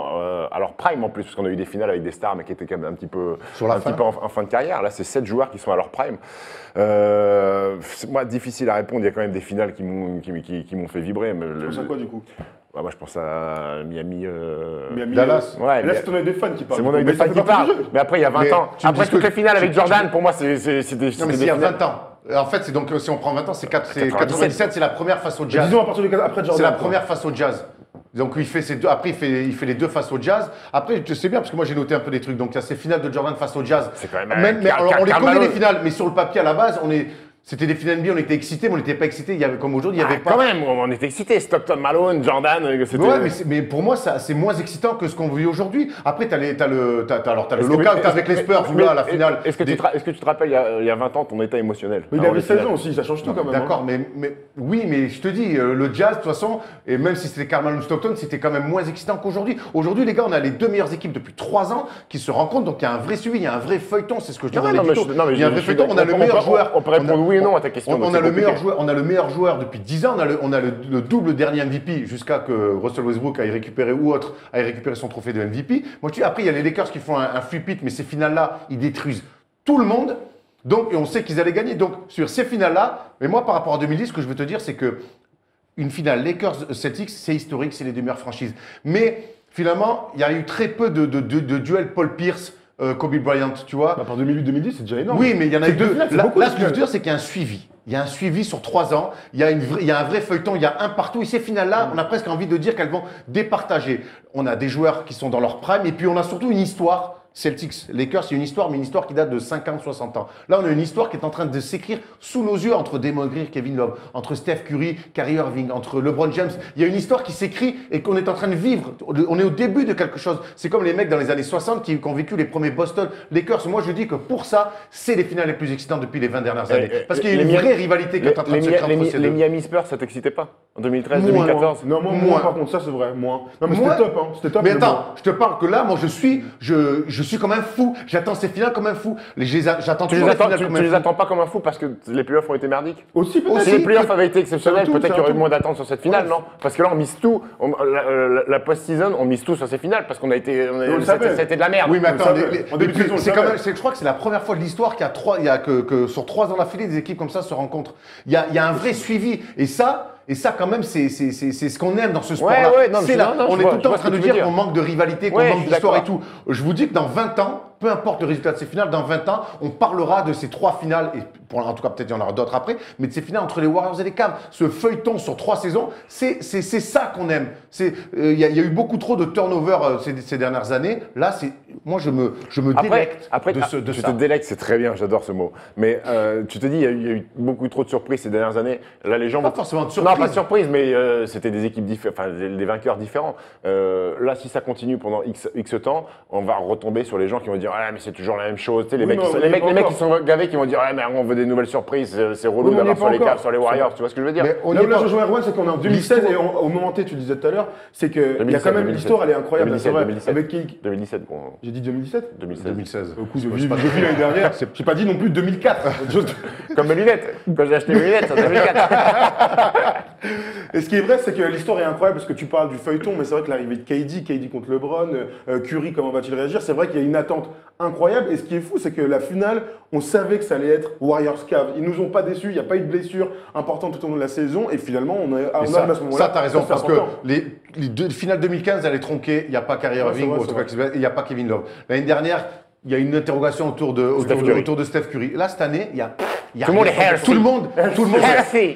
à leur prime en plus, parce qu'on a eu des finales avec des stars, mais qui étaient quand même un petit peu Sur la fin. en fin de carrière. Là, c'est 7 joueurs qui sont à leur prime. Moi, difficile à répondre. Il y a quand même des finales qui m'ont fait vibrer. Mais Tu penses à quoi, du coup? moi, je pense à Miami. Miami, Dallas. Ouais, et là, c'est ton œil de fan qui parle. c'est mon œil de Mais ça fan fait qui partie parle. du jeu. Mais après, il y a 20 Mais ans. tu me Après dis toutes que les finales avec tu- Jordan, pour moi, c'est des Non, mais c'est il y a 20 ans. En fait, c'est donc, si on prend 20 ans, c'est 97, c'est la première face au Jazz. Disons à partir du après Jordan. C'est la quoi. première face au Jazz. Donc il fait ces deux, après il fait les deux face au Jazz. Après, tu sais bien, parce que moi j'ai noté un peu des trucs. Donc il y a ces finales de Jordan face au Jazz. C'est quand même Mais on les Karl connaît Malone. les finales, mais sur le papier à la base, C'était des finales NBA, on était excités, mais on n'était pas excités. Comme aujourd'hui, il n'y avait pas. Quand même, on était excités. Stockton, Malone, Jordan, c'était. Ouais, mais pour moi, c'est moins excitant que ce qu'on vit aujourd'hui. Après, t'as le local, t'as avec les Spurs, où là, la finale. Est-ce que tu te rappelles, il y a 20 ans, ton état émotionnel? Mais il avait 16 ans aussi, ça change tout quand même. D'accord, mais oui, mais je te dis, le Jazz, de toute façon, et même si c'était Karl Malone Stockton, c'était quand même moins excitant qu'aujourd'hui. Aujourd'hui, les gars, on a les deux meilleures équipes depuis 3 ans qui se rencontrent, donc il y a un vrai suivi, il y a un vrai feuilleton, c'est ce que je dis dans les tutos. Il y a un vrai feuilleton, on a le meilleur joueur. On peut répondre oui et non à ta question. On a le meilleur joueur depuis 10 ans, on a le double dernier MVP jusqu'à que Russell Westbrook aille récupérer ou autre aille récupérer son trophée de MVP. Moi, je dis, après, il y a les Lakers qui font un flip-it, mais ces finales-là, ils détruisent tout le monde. Donc, et on sait qu'ils allaient gagner. Donc, sur ces finales-là, mais moi, par rapport à 2010, ce que je veux te dire, c'est que une finale Lakers-Celtics, c'est historique, c'est les deux meilleures franchises. Mais finalement, il y a eu très peu de duels Paul Pierce, Kobe Bryant, tu vois. Par 2008-2010, c'est déjà énorme. Oui, mais il y en a eu deux. Là, ce que je veux de dire, c'est qu'il y a un suivi. Il y a un suivi sur 3 ans, il y a un vrai feuilleton, il y a un partout. Et ces finales-là, on a presque envie de dire qu'elles vont départager. On a des joueurs qui sont dans leur prime et puis on a surtout une histoire. Celtics, Lakers, c'est une histoire, mais une histoire qui date de 50, 60 ans. Là, on a une histoire qui est en train de s'écrire sous nos yeux entre Draymond Green, Kevin Love, entre Steph Curry, Kyrie Irving, entre LeBron James. Il y a une histoire qui s'écrit et qu'on est en train de vivre. On est au début de quelque chose. C'est comme les mecs dans les années 60 qui ont vécu les premiers Boston Lakers. Moi, je dis que pour ça, c'est les finales les plus excitantes depuis les 20 dernières années. Parce qu'il y a une vraie rivalité qui est en train de se créer entre ces deux. Les Miami Spurs, ça t'excitait pas en 2013, 2014? Non, moins par contre, ça c'est vrai, moins. Non, mais c'était top, hein. C'était top. Mais attends, je te parle que là, moi, je suis comme un fou. J'attends ces finales comme un fou. J'attends toujours les finales comme un fou. Tu les attends pas comme un fou parce que les playoffs ont été merdiques? Aussi, peut-être. Si les playoffs avaient été exceptionnels, peut-être qu'il y aurait eu tout. moins d'attentes sur cette finale, non? Parce que là, on mise tout. La post-season, on mise tout sur ces finales parce qu'on a été. Ça a été de la merde. Oui, mais attends, En début de saison, je crois que c'est la première fois de l'histoire que sur 3 ans d'affilée, des équipes comme ça se rencontrent. Il y a un vrai suivi. Et ça, quand même, c'est ce qu'on aime dans ce sport-là. On est tout le temps en train de dire qu'on manque de rivalité, qu'on manque d'histoire et tout. Je vous dis que dans 20 ans, peu importe le résultat de ces finales, dans 20 ans, on parlera de ces 3 finales, et en tout cas peut-être il y en aura d'autres après, mais de ces finales entre les Warriors et les Cavs. Ce feuilleton sur 3 saisons, c'est ça qu'on aime. Il y a eu beaucoup trop de turnover ces dernières années. Là, moi je me délecte de ça. Tu te délectes, c'est très bien, j'adore ce mot. Mais tu te dis, il y a eu beaucoup trop de surprises ces dernières années. Là, les gens pas forcément de surprise. Non, pas de surprise, mais c'était des équipes différentes, enfin des vainqueurs différents. Là, si ça continue pendant X temps, on va retomber sur les gens qui vont dire ah mais c'est toujours la même chose. Tu sais, les mecs qui sont gavés qui vont dire ah mais on veut des nouvelles surprises, c'est relou d'avoir sur les Cavs, sur les Warriors. Tu vois ce que je veux dire? Là où je rejoins Erwan, c'est qu'on est en 2016 et au moment T, tu disais tout à l'heure, c'est qu'il y a quand même l'histoire, elle est incroyable. 2017. Avec qui? 2017. J'ai dit 2017? 2016. Au coup, depuis l'année dernière, j'ai pas dit non plus 2004. Comme mes lunettes. Quand j'ai acheté mes lunettes, c'est en 2004. Et ce qui est vrai, c'est que l'histoire est incroyable parce que tu parles du feuilleton, mais c'est vrai que l'arrivée de KD contre LeBron, Curry, comment va-t-il réagir? C'est vrai qu'il y a une attente incroyable. Et ce qui est fou, c'est que la finale, on savait que ça allait être Warriors-Cavs. Ils nous ont pas déçus, il n'y a pas eu de blessure importante tout au long de la saison. Et finalement, on a à ce moment-là. Ça, tu as raison, parce que les deux finales 2015, elle est tronquée. Il n'y a pas Kyrie Irving, il n'y a pas Kevin Love. L'année dernière, il y a une interrogation autour de Steph Curry. Là, cette année, il y a tout le monde est healthy.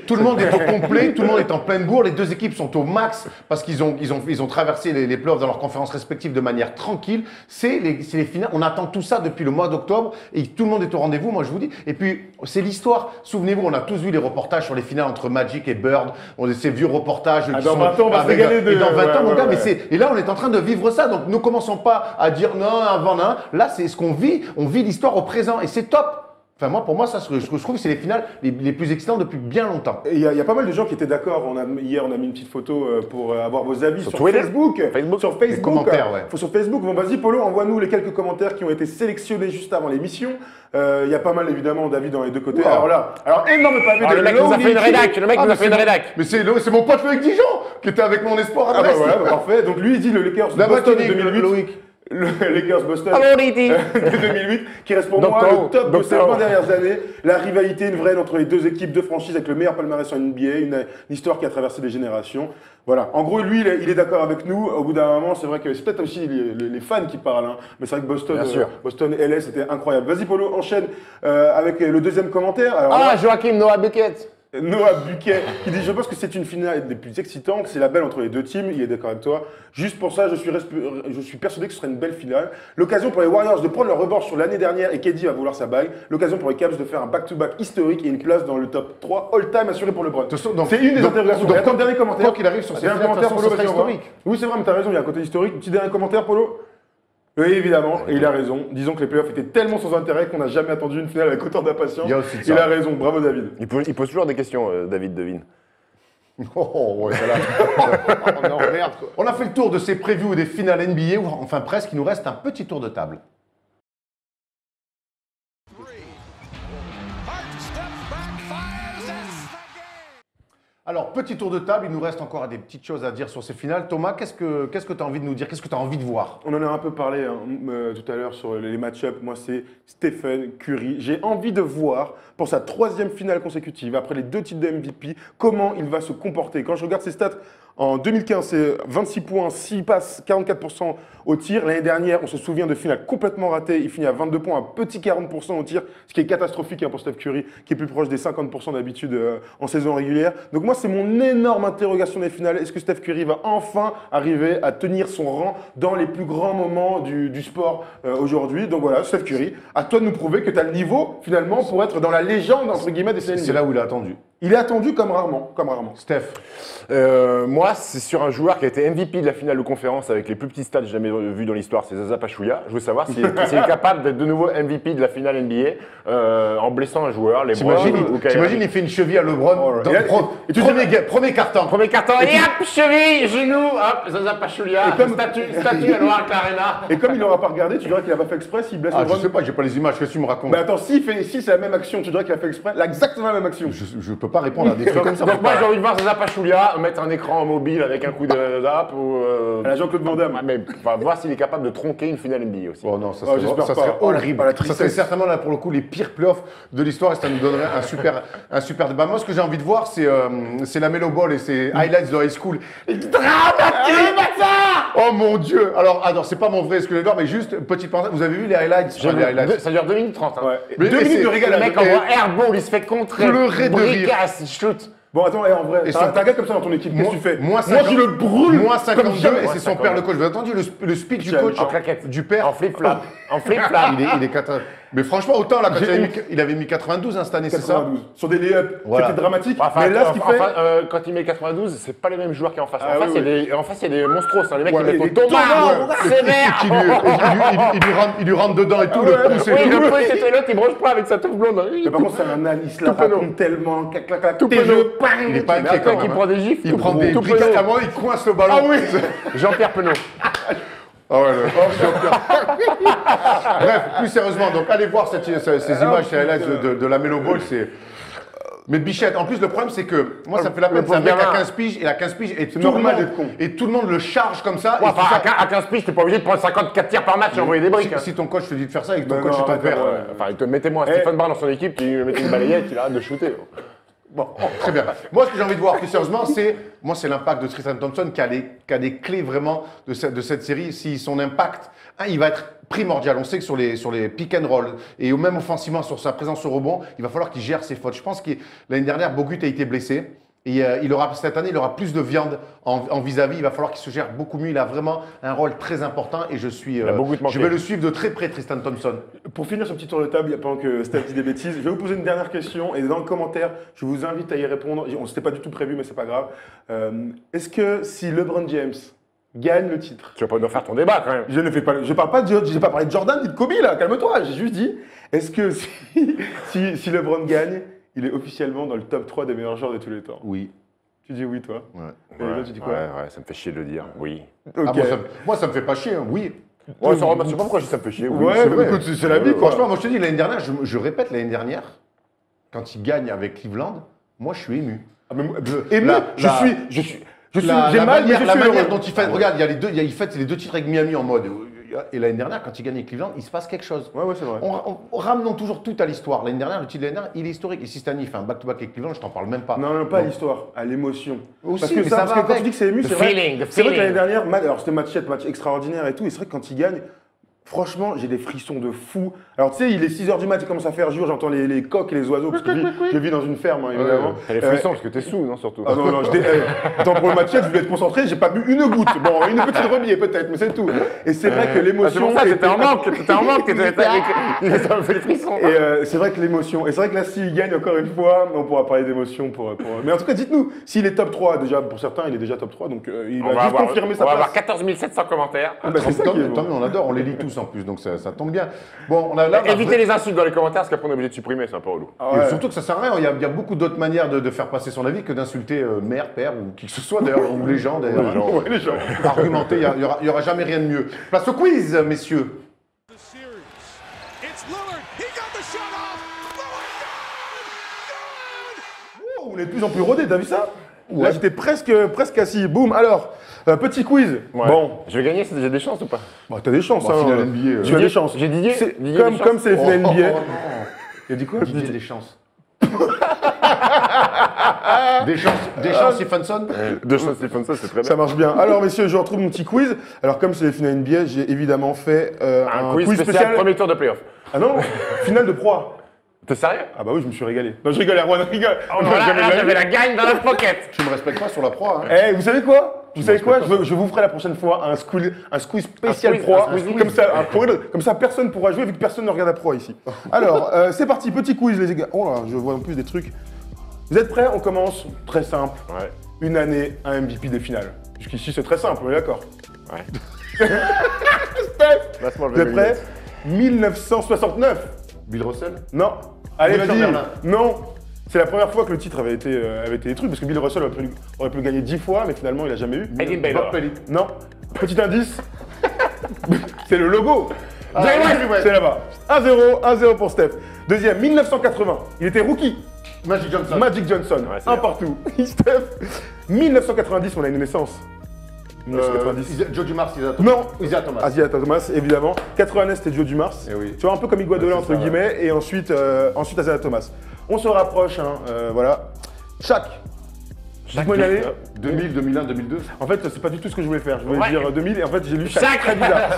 Tout le monde est au complet, tout le monde est en pleine bourre. Les deux équipes sont au max parce qu'ils ont traversé les playoffs dans leurs conférences respectives de manière tranquille. C'est les finales. On attend tout ça depuis le mois d'octobre et tout le monde est au rendez-vous, moi je vous dis. Et puis, c'est l'histoire. Souvenez-vous, on a tous vu les reportages sur les finales entre Magic et Bird. Ces vieux reportages. Dans 20 ans, on va se régaler de... Et dans 20 ans, mon gars, et là, on est en train de vivre ça. Donc, ne commençons pas à dire non, avant un. Là, c'est ce qu'on vit. On vit l'histoire au présent et c'est top. Enfin, pour moi, ça, je trouve que c'est les finales les plus excitantes depuis bien longtemps. Et il y a pas mal de gens qui étaient d'accord. Hier, on a mis une petite photo pour avoir vos avis sur Twitter, Facebook. Sur Les commentaires, ouais. Sur Facebook. Bon, vas-y, Polo, envoie-nous les quelques commentaires qui ont été sélectionnés juste avant l'émission. Il y a pas mal, évidemment, d'avis dans les deux côtés. Wow. Alors, énorme pavé de le mec nous a fait une rédac. Le mec nous a fait une rédac. Mais c'est mon pote Loïc Dijon qui était avec mon espoir à Ah bah Brest. voilà, parfait. Donc lui, il dit le Lakers Boston de 2008. Loïc. Le Lakers Boston Didi. de 2008, qui reste pour moi le top de ces 20 dernières années. La rivalité, une vraie, entre les deux équipes de franchise avec le meilleur palmarès en NBA, une histoire qui a traversé des générations. Voilà. En gros, lui, il est d'accord avec nous. Au bout d'un moment, c'est vrai que c'est peut-être aussi les fans qui parlent, hein. Mais c'est vrai que Boston LS, c'était incroyable. Vas-y, Polo, enchaîne avec le deuxième commentaire. Alors, Joachim Noah Bucket. Noah Buquet qui dit: je pense que c'est une finale des plus excitantes, c'est la belle entre les deux teams. Il est d'accord avec toi. Juste pour ça, je suis persuadé que ce sera une belle finale. L'occasion pour les Warriors de prendre leur revanche sur l'année dernière et KD va vouloir sa bague. L'occasion pour les Cavs de faire un back-to-back historique et une place dans le top 3 all-time assuré pour LeBron. C'est une des interrogations. Donc, Attends, dernier commentaire. Quoi qu'il arrive sur ces Dernier finales, de toute commentaire, façon, Polo, ce sera vas-y, on va. historique. Oui, c'est vrai, mais t'as raison, il y a un côté historique. Petit dernier commentaire, Polo. Oui, évidemment, et il a raison. Disons que les playoffs étaient tellement sans intérêt qu'on n'a jamais attendu une finale avec autant d'impatience. Il y a aussi de ça. Il a raison, bravo David. Il pose toujours des questions, David Devine. Oh, ouais, celle-là. Oh, non, merde. On a fait le tour de ces previews des finales NBA, ou enfin presque, il nous reste un petit tour de table. Hart steps back, fires, it's the game. Alors, petit tour de table, il nous reste encore des petites choses à dire sur ces finales. Thomas, qu'est-ce que tu as envie de nous dire? Qu'est-ce que tu as envie de voir? On en a un peu parlé tout à l'heure sur les match-ups. Moi, c'est Stephen Curry. J'ai envie de voir, pour sa 3e finale consécutive, après les 2 titres de MVP, comment il va se comporter. Quand je regarde ses stats, en 2015, c'est 26 points, 6 passes, 44% au tir. L'année dernière, on se souvient de finale complètement ratée. Il finit à 22 points, un petit 40% au tir, ce qui est catastrophique pour Steph Curry, qui est plus proche des 50% d'habitude en saison régulière. Donc moi, c'est mon énorme interrogation des finales. Est-ce que Steph Curry va enfin arriver à tenir son rang dans les plus grands moments du sport aujourd'hui? Donc voilà, Steph Curry, à toi de nous prouver que tu as le niveau, finalement, pour être dans la légende, entre guillemets, des finales. C'est là où il a attendu. Il est attendu comme rarement, comme rarement. Steph, Moi, c'est sur un joueur qui a été MVP de la finale de conférence avec les plus petits stats jamais vus dans l'histoire, c'est Zaza Pachulia. Je veux savoir s'il est capable d'être de nouveau MVP de la finale NBA en blessant un joueur. t'imagines, il fait une cheville à LeBron dans Et là, le premier carton. Premier carton, et hop, cheville, genou, hop, Zaza Pachulia, statue à Noir Clarena. Et comme il n'aura pas regardé, tu dirais qu'il n'a pas fait exprès s'il blesse Ah, je LeBron. sais pas, j'ai pas les images, qu'est-ce que tu me racontes? Mais attends, si c'est la même action, tu dirais qu'il a fait exprès, exactement la même action. Je peux pas répondre à des trucs comme ça. Donc moi, j'ai envie de voir Zaza Pachulia mettre un écran mobile avec un coup de zap ou... À la Jean-Claude Van Damme. Mais enfin, voir s'il est capable de tronquer une finale NBA aussi. Oh non, ça Oh, serait, j'espère ça pas. serait Oh, horrible. la Ça serait tristesse. certainement là pour le coup les pires playoffs de l'histoire et ça nous donnerait un super débat. Moi, ce que j'ai envie de voir, c'est la Melo Ball et ses highlights de high school. Oh mon Dieu! Alors, c'est pas mon vrai scolaire, mais juste petite parenthèse. Vous avez vu les highlights? J'ai Enfin, les highlights. Ça dure 2 minutes 30. Hein. Ouais. Mais- 2 et minutes c'est- de régal. Le mec envoie airball, il se fait contrer. Pleurer de rire. Bricasse, shoot. Bon, attends, en vrai, Et t'as son- un gars comme ça dans ton équipe, qu'est-ce que tu fais? Moins Moi, tu le brûles. Moins comme 52 jamais. et c'est son père le coach. Vous avez entendu le speech du coach? En claquette. Du père? En flip-flap. En flip-flap. Il est 80. Mais franchement, autant là, quand il avait mis 92 cette année, c'est ça? 92. Sur des layups, Voilà. c'était dramatique. Enfin, mais là, ce qu'il fait. quand il met 92, c'est pas les mêmes joueurs qui en face. Ah, En face, oui, il y a des monstros. Hein. Les mecs, Ouais, ils mettent et au des Thomas, tomates, sévère. Il lui rentre dedans et tout, le pouce et Oui, tout. le peu, c'était l'autre, il broche pas avec sa touffe blonde. Mais par contre, c'est un âne, il se la Tout penaud. raconte tellement. Clac, clac, clac. Tout Tes penaud. jeux, bang. Il est pas Mais inquiet après, quand il même. prend des gifs. Il prend des tout briques penaud. à moi, il coince le ballon. Ah oui. Jean-Pierre Penaud. Ah ouais, Bref, plus sérieusement, donc allez voir ces images, ces highlights de la Melo Ball, c'est... Mais Bichette, en plus le problème c'est que, moi ça me fait la peine, c'est un mec à 15 piges, et à 15 piges, et tout, normal le d'être monde, con. et tout le monde le charge comme ça. Ouais, et tout enfin, ça- à 15 piges, t'es pas obligé de prendre 54 tirs par match et envoyer des briques. hein. si ton coach te dit de faire ça et que ton Non, coach non, est ton arrête, père... ouais. Enfin, mettez-moi un Stephen Brown dans son équipe, qui met une balayette, il arrête de shooter. Bon, très bien. Moi, ce que j'ai envie de voir plus sérieusement, c'est l'impact de Tristan Thompson qui a des clés vraiment de cette série. Si son impact, il va être primordial. On sait que sur les pick and roll et même offensivement sur sa présence au rebond, il va falloir qu'il gère ses fautes. Je pense que l'année dernière, Bogut a été blessé. Et cette année, il aura plus de viande en vis-à-vis. Il va falloir qu'il se gère beaucoup mieux. Il a vraiment un rôle très important et je vais le suivre de très près, Tristan Thompson. Pour finir ce petit tour de table, pendant que Steph dit des bêtises, je vais vous poser une dernière question et dans le commentaire, je vous invite à y répondre. On s'était pas du tout prévu, mais c'est pas grave. Est-ce que si LeBron James gagne le titre, Tu vas pas nous faire ton débat quand même. je ne fais pas, je parle pas de, j'ai pas parlé de Jordan ni de Kobe là, calme-toi. J'ai juste dit, est-ce que si LeBron gagne, il est officiellement dans le top 3 des meilleurs joueurs de tous les temps? Oui. Tu dis oui, toi. Ouais. Et là, tu dis quoi? Ouais, ça me fait chier de le dire. Oui. Ok. Ah, moi, ça me fait pas chier, hein. Oui. Ouais, je sais pas pourquoi je dis ça me fait chier. Oui, Ouais, c'est mais vrai. écoute, c'est la vie quoi. Franchement, moi je te dis, l'année dernière, je répète, l'année dernière, quand il gagne avec Cleveland, moi je suis ému. Ah, mais Ému, j'ai mal, mais je suis la manière heureux. dont il fait, regarde, il fait les 2 titres avec Miami en mode. Et l'année dernière, quand il gagne avec Cleveland, il se passe quelque chose. Ouais, c'est vrai. Ramenons toujours tout à l'histoire. L'année dernière, le titre de l'année dernière, il est historique. Et si cette année, il fait un back-to-back avec Cleveland, je t'en parle même pas. Non, pas à Donc, l'histoire, à l'émotion. Aussi, Parce que, mais ça parce va que quand avec. tu dis que c'est ému, The c'est vrai. feeling, the C'est vrai que feeling. l'année dernière, alors c'était match extraordinaire et tout, et c'est vrai que quand il gagne, Franchement, j'ai des frissons de fou. Alors, tu sais, il est 6h du mat, il commence à faire jour, j'entends les coqs et les oiseaux, parce que je vis dans une ferme, hein, évidemment. T'as les frissons parce que t'es sous, non, surtout. Ah non, non, attends, pour le match, je voulais être concentré, j'ai pas bu une goutte. Bon, une petite rebier peut-être, mais c'est tout. Et c'est vrai que C'est l'émotion. pour ça, t'étais en manque, ça me fait les frissons. Et c'est vrai que l'émotion. Et c'est vrai que là, s'il gagne encore une fois, on pourra parler d'émotion pour. Mais en tout cas, dites-nous, s'il est top 3, déjà, pour certains, il est déjà top 3, donc il va juste confirmer sa On va place. avoir 14 700 commentaires. Ah bah, c'est ça qui est Tant bon. mieux, on adore, on les lit tous en plus, donc ça tombe bien. Bon, on a là. Évitez les insultes dans les commentaires, parce qu'après on est obligé de supprimer, c'est un peu relou. Ah Et ouais. surtout que ça sert à rien, il y a beaucoup d'autres manières de faire passer son avis que d'insulter mère, père ou qui que ce soit d'ailleurs, ou les gens d'ailleurs. Ouais, les gens. Argumenter, il y aura jamais rien de mieux. Place au quiz, messieurs. The series. It's Lillard. He got the shot off. Lillard, good! Oh, on est de plus en plus rodé, t'as vu ça? Là, j'étais presque assis. Boum, alors, petit quiz. Ouais. Bon, Je vais gagner, j'ai des chances ou pas? bah, t'as des chances. Bon, hein. finale NBA, Tu as des chances. J'ai Didier. C'est- Didier Comme des chances. comme c'est les finales NBA. non. Il a dit quoi Didier des chances. Des chances, Stephenson. Deux chances, Stephenson, c'est très bien. Ça marche bien. Alors, messieurs, je retrouve mon petit quiz. Alors, comme c'est les finales NBA, j'ai évidemment fait Un quiz spécial, premier tour de playoff. Ah non, finale de proie. T'es sérieux? Ah bah oui, je me suis régalé. Non, je rigole, Erwan, rigole. Oh, voilà, là, j'avais la gagne dans la pocket. Tu me respectes pas sur la proie. Hein. Eh, vous savez quoi? Vous savez quoi? Je vous ferai la prochaine fois un squeeze spécial quiz, proie. un quiz. Comme ça, personne pourra jouer vu que personne ne regarde la proie ici. Alors, c'est parti, petit quiz les gars. Oh là, je vois en plus des trucs. Vous êtes prêts? On commence. Très simple. Ouais. Une année, un MVP des finales. Jusqu'ici, c'est très simple, on est d'accord. Ouais. Steph, Laisse-moi le vous êtes valider. prêts? 1969. Bill Russell. Non. Allez, Victor vas-y. Berlin. Non. C'est la première fois que le titre avait été détruit parce que Bill Russell aurait pu le gagner 10 fois, mais finalement, il a jamais eu. Eddie Baylor. Bob Pellet. Non. Petit indice. C'est le logo. Jay West. C'est là-bas. 1-0 pour Steph. Deuxième, 1980. Il était rookie. Magic Johnson. Magic Johnson. Ouais, c'est un bien. partout. Steph. 1990, on a une naissance. 1990. Joe Dumars, Non. Isaiah Thomas. Asia Thomas, évidemment. 89, c'était Joe Dumars. Eh oui. Tu vois, un peu comme Iguodala, Ouais, c'est entre ça, guillemets. Et ensuite Asia Thomas. On se rapproche, hein, voilà. Shaq. Dites-moi une année. 2000, 2001, 2002. En fait, c'est pas du tout ce que je voulais faire. Je voulais Ouais. dire 2000 et en fait, j'ai lu Shaq. Shaq. Très bizarre.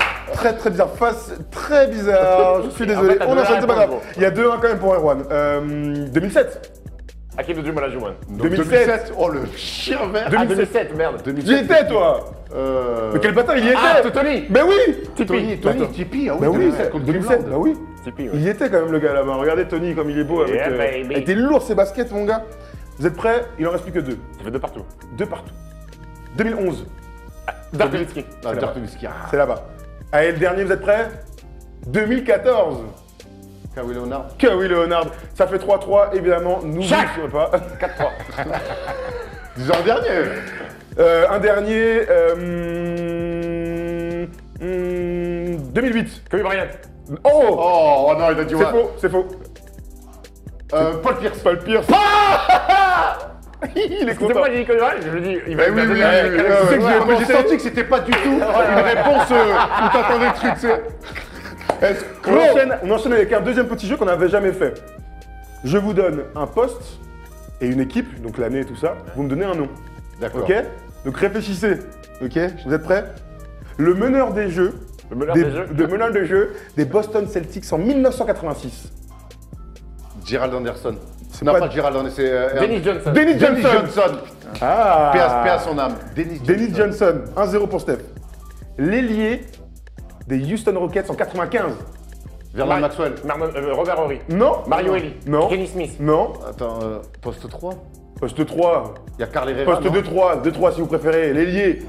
Très bizarre. Face très bizarre. Je suis désolé. En fait, t'as On deux enchaîne, c'est pas grave. réponses, Il y a 2-1 quand même pour Erwan. 2007. Hakim Olajuwon. 2007. Oh, le chien vert. Ah, 2007. 2007, merde. J'y étais, toi. Mais quel bâtard, il y était. Ah, Tony. Mais oui. Tony, Attends. Tipeee, ah oui, Bah oui, 2007 contre 2007, Cleveland. bah oui. Tipeee, ouais. Il y était quand même le gars là-bas. Regardez Tony comme il est beau avec, Yeah, baby. avec des lourds ses baskets, mon gars. Vous êtes prêts? Il en reste plus que 2. Ça fait deux partout. 2 partout. 2011, Dark Nowitzki. Ah, Dirk Nowitzki. Ah, c'est là-bas. Allez, le dernier, vous êtes prêts? 2014. Kawhi Leonard. Kawhi Leonard. Ça fait 3-3, évidemment. Nous Shaq. ne pas. 4-3. Disons un dernier. Un dernier. 2008. Kobe Bryant. Oh, Oh non, il a dit c'est ouais. faux, c'est faux. Paul Pierce. Paul Pierce. Il est C'était content. moi, j'ai dit Kobe Bryant, je me dis, il va Eh oui, oui, oui, ouais, oui, ouais, tu sais que ouais, j'ai pensé. senti que c'était pas du tout une réponse où t'attendais le truc, tu sais. On enchaîne avec un deuxième petit jeu qu'on n'avait jamais fait. Je vous donne un poste et une équipe, donc l'année et tout ça. Vous me donnez un nom. D'accord. Ok? Donc réfléchissez. Ok? Vous êtes prêts? Le meneur des jeux. Le meneur des jeux. Le meneur des jeux des Boston Celtics en 1986. Gerald Anderson. C'est Non, pas- pas Gerald Anderson, c'est. Dennis Johnson. Dennis Dennis Johnson. Johnson. Ah! Paix à son âme. Dennis Johnson. 1-0 pour Steph. L'ailier des Houston Rockets en 95. Vernon Maxwell. Robert Horry. Non? Mario Elie. Non. Kenny Smith. Non. Attends, poste 3. Poste 3. Il y a Carl Herrera. Poste 2-3. 2-3 si vous préférez. L'ailier.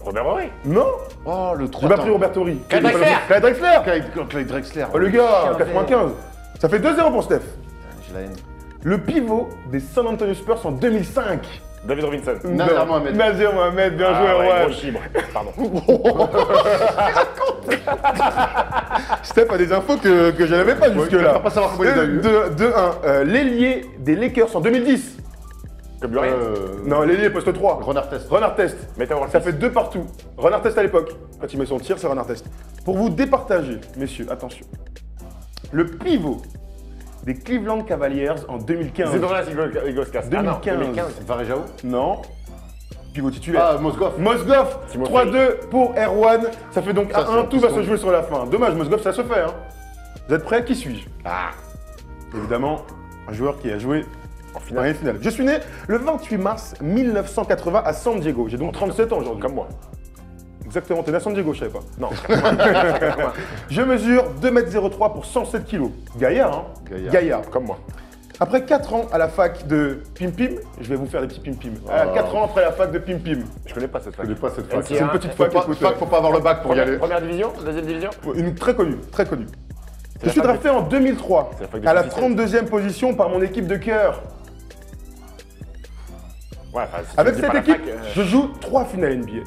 Robert Horry. Non? Oh, le 3. J'ai pas pris Robert Horry. Clyde Drexler. Clyde Drexler. Clyde Drexler. Oh le gars, 95. Ça fait 2-0 pour Steph. J'ai la haine. Le pivot des San Antonio Spurs en 2005. David Robinson. Nazir Non. Mohamed. Nazir Mohamed, bien joué, Ah ouais, Erwan. gros chibre. Pardon. Steph a des infos que je n'avais pas Je jusque-là. préfère pas savoir comment il les a eu. 2-1. L'ailier des Lakers en 2010. Kobe Bryant. Non, l'ailier poste 3. Ron Artest. Ron Artest. Meta World Ça Peace. fait 2 partout. Ron Artest à l'époque. Quand il met son tir, c'est Ron Artest. Pour vous départager, messieurs, attention. Le pivot des Cleveland Cavaliers en 2015. Zidane Igoskas. 2015. Varejao. Non. pivot titulaire. Ah, Mozgov. Mozgov, Timothy. 3-2 pour Erwan. Ça fait donc Ça, 1-1, c'est tout va un se piston. jouer sur la fin. Dommage, Mozgov, ça se fait. Hein. Vous êtes prêts? Qui suis-je? Ah, Évidemment, un joueur qui a joué en en finale. finale. Je suis né le 28 mars 1980 à San Diego. J'ai donc 37 ans aujourd'hui. Comme moi. Exactement, t'es né à San Diego, je savais pas. Non. Je mesure 2,03 m pour 107 kg. Gaillard, hein? Gaillard. Comme moi. Après 4 ans à la fac de Pim Pim, je vais vous faire des petits Pim Pim. 4 ans après la fac de Pim Pim. Je connais pas cette fac. Je connais pas cette fac. C'est une petite Faut fac, pas, écoute. faut pas avoir le bac pour y aller. Première division, deuxième division. Une très connue, très connue. Je la suis fac drafté en 2003, C'est la fac de à la Saint-Étienne. 32e position par mon équipe de cœur. Ouais, enfin, si tu Avec dis cette pas la équipe, fac, je joue 3 finales NBA.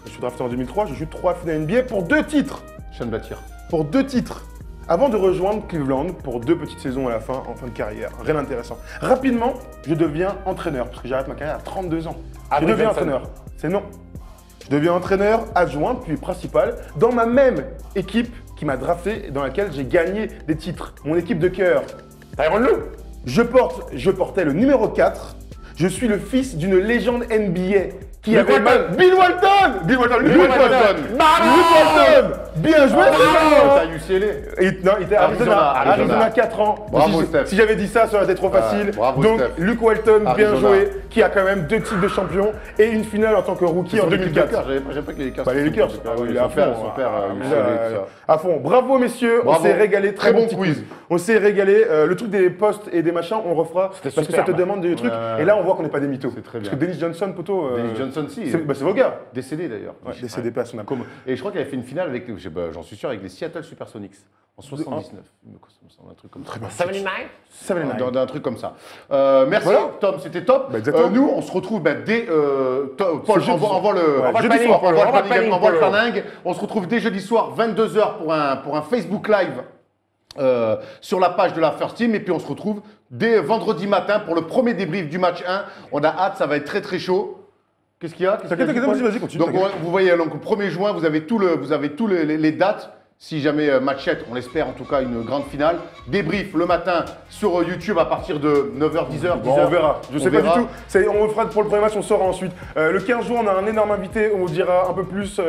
Je suis drafté en 2003, je joue 3 finales NBA pour 2 titres. Chaîne Batir. Pour 2 titres. Avant de rejoindre Cleveland pour 2 petites saisons à la fin, en fin de carrière. Rien d'intéressant. Rapidement, je deviens entraîneur, parce que j'arrête ma carrière à 32 ans. Je Avec deviens Benson. entraîneur. C'est non. Je deviens entraîneur adjoint, puis principal, dans ma même équipe qui m'a drafté et dans laquelle j'ai gagné des titres. Mon équipe de cœur. Tyronn Lue. Je portais le numéro 4. Je suis le fils d'une légende NBA qui Luke avait Walton. mal. Bill Walton. Bill Walton. Luke Walton. Walton. Bravo. Luke Walton. Bien joué, T'as Steph. UCLA. Non, il était à Arizona. Arizona. Arizona 4 ans. Bravo, si, Steph. si j'avais dit ça, ça aurait été trop facile. bravo, Donc, Steph. Luke Walton, bien Arizona. joué, qui a quand même 2 titres de champion et une finale en tant que rookie en 2004. J'aime pas que les Lakers. Bah, les Lakers, Ah oui, il est à son père, fond, son père, ah, UCLA, là, tout ça. à fond. Bravo messieurs, Bravo. on s'est régalé, Très bon petit quiz. On s'est régalé. Le truc des postes et des machins, on refera parce que ça superbe. te demande des trucs. Ouais. Et là, on voit qu'on n'est pas des mythos. C'est très Parce bien. que Dennis Johnson, poteau. Dennis Johnson, si. C'est vos gars. Décédé d'ailleurs. Ouais, décédé pas à son âme. Et je crois qu'il avait fait une finale avec, j'en suis sûr, avec les Seattle Supersonics en 79. Il me semble un truc comme ça. 79. Ça va les nines. D'un truc comme ça. Merci Voilà. Tom, c'était top. Bah, exactement. Nous, on se retrouve dès. Paul, jeudi envoie le soir. Ouais, jeudi jeudi soir, soir, envoie Polo. le planning, envoie le Polo. planning. On se retrouve dès jeudi soir, 22h pour un Facebook Live. Sur la page de la First Team et puis on se retrouve dès vendredi matin pour le premier débrief du match 1. On a hâte, ça va être très très chaud. Qu'est-ce qu'il y a? Qu'est-ce qu'il y a, T'inquiète, Paul vas-y, continue. Donc vous voyez, donc, au 1er juin, vous avez tous les dates. Si jamais matchette, on l'espère en tout cas, une grande finale. Débrief le matin sur YouTube à partir de 9h, 10h. Bon, on verra. Je sais pas verra. du tout. On le fera pour le premier match, on saura ensuite. Le 15 juin, on a un énorme invité. On vous dira un peu plus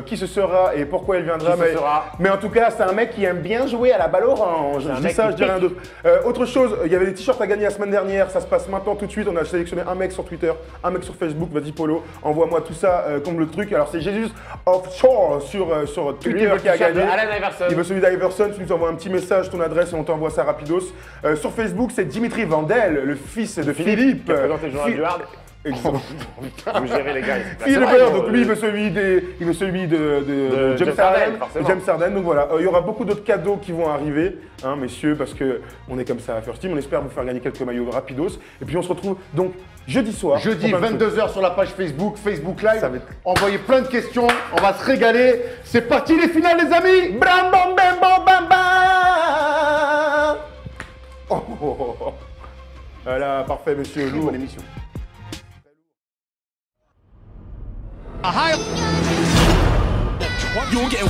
qui ce sera et pourquoi il viendra. Qui ce sera. Mais en tout cas, c'est un mec qui aime bien jouer à la balle orange. un Je dis mec ça, qui je dis rien pique. d'autre. Autre chose, il y avait des t-shirts à gagner la semaine dernière. Ça se passe maintenant tout de suite. On a sélectionné un mec sur Twitter, un mec sur Facebook. Vas-y, Polo, envoie-moi tout ça comme le truc. Alors, c'est Jesus Offshore sur Twitter qui a gagné. Allen Iverson. Il veut celui d'Iverson, tu nous envoies un petit message, ton adresse et on t'envoie ça rapidos. Sur Facebook, c'est Dimitri Vandel, le fils de Philippe. Qui a présenté le journal du Hard. Exactement. Vous gérez les gars. Philippe C'est vrai, Weber, donc lui il veut celui de James Harden. forcément. James Harden, donc voilà. Il y aura beaucoup d'autres cadeaux qui vont arriver, hein, messieurs, parce que on est comme ça à First Team. On espère vous faire gagner quelques maillots rapidos. Et puis on se retrouve donc jeudi soir. Jeudi, pour plein de trucs. 22h sur la page Facebook, Facebook Live. Ça va être- Envoyez plein de questions, on va se régaler. C'est parti les finales les amis. Bram bam bam bam bam bam. Oh, oh, oh, oh. Voilà, parfait, monsieur Lou. Bonne émission. A high. You don't get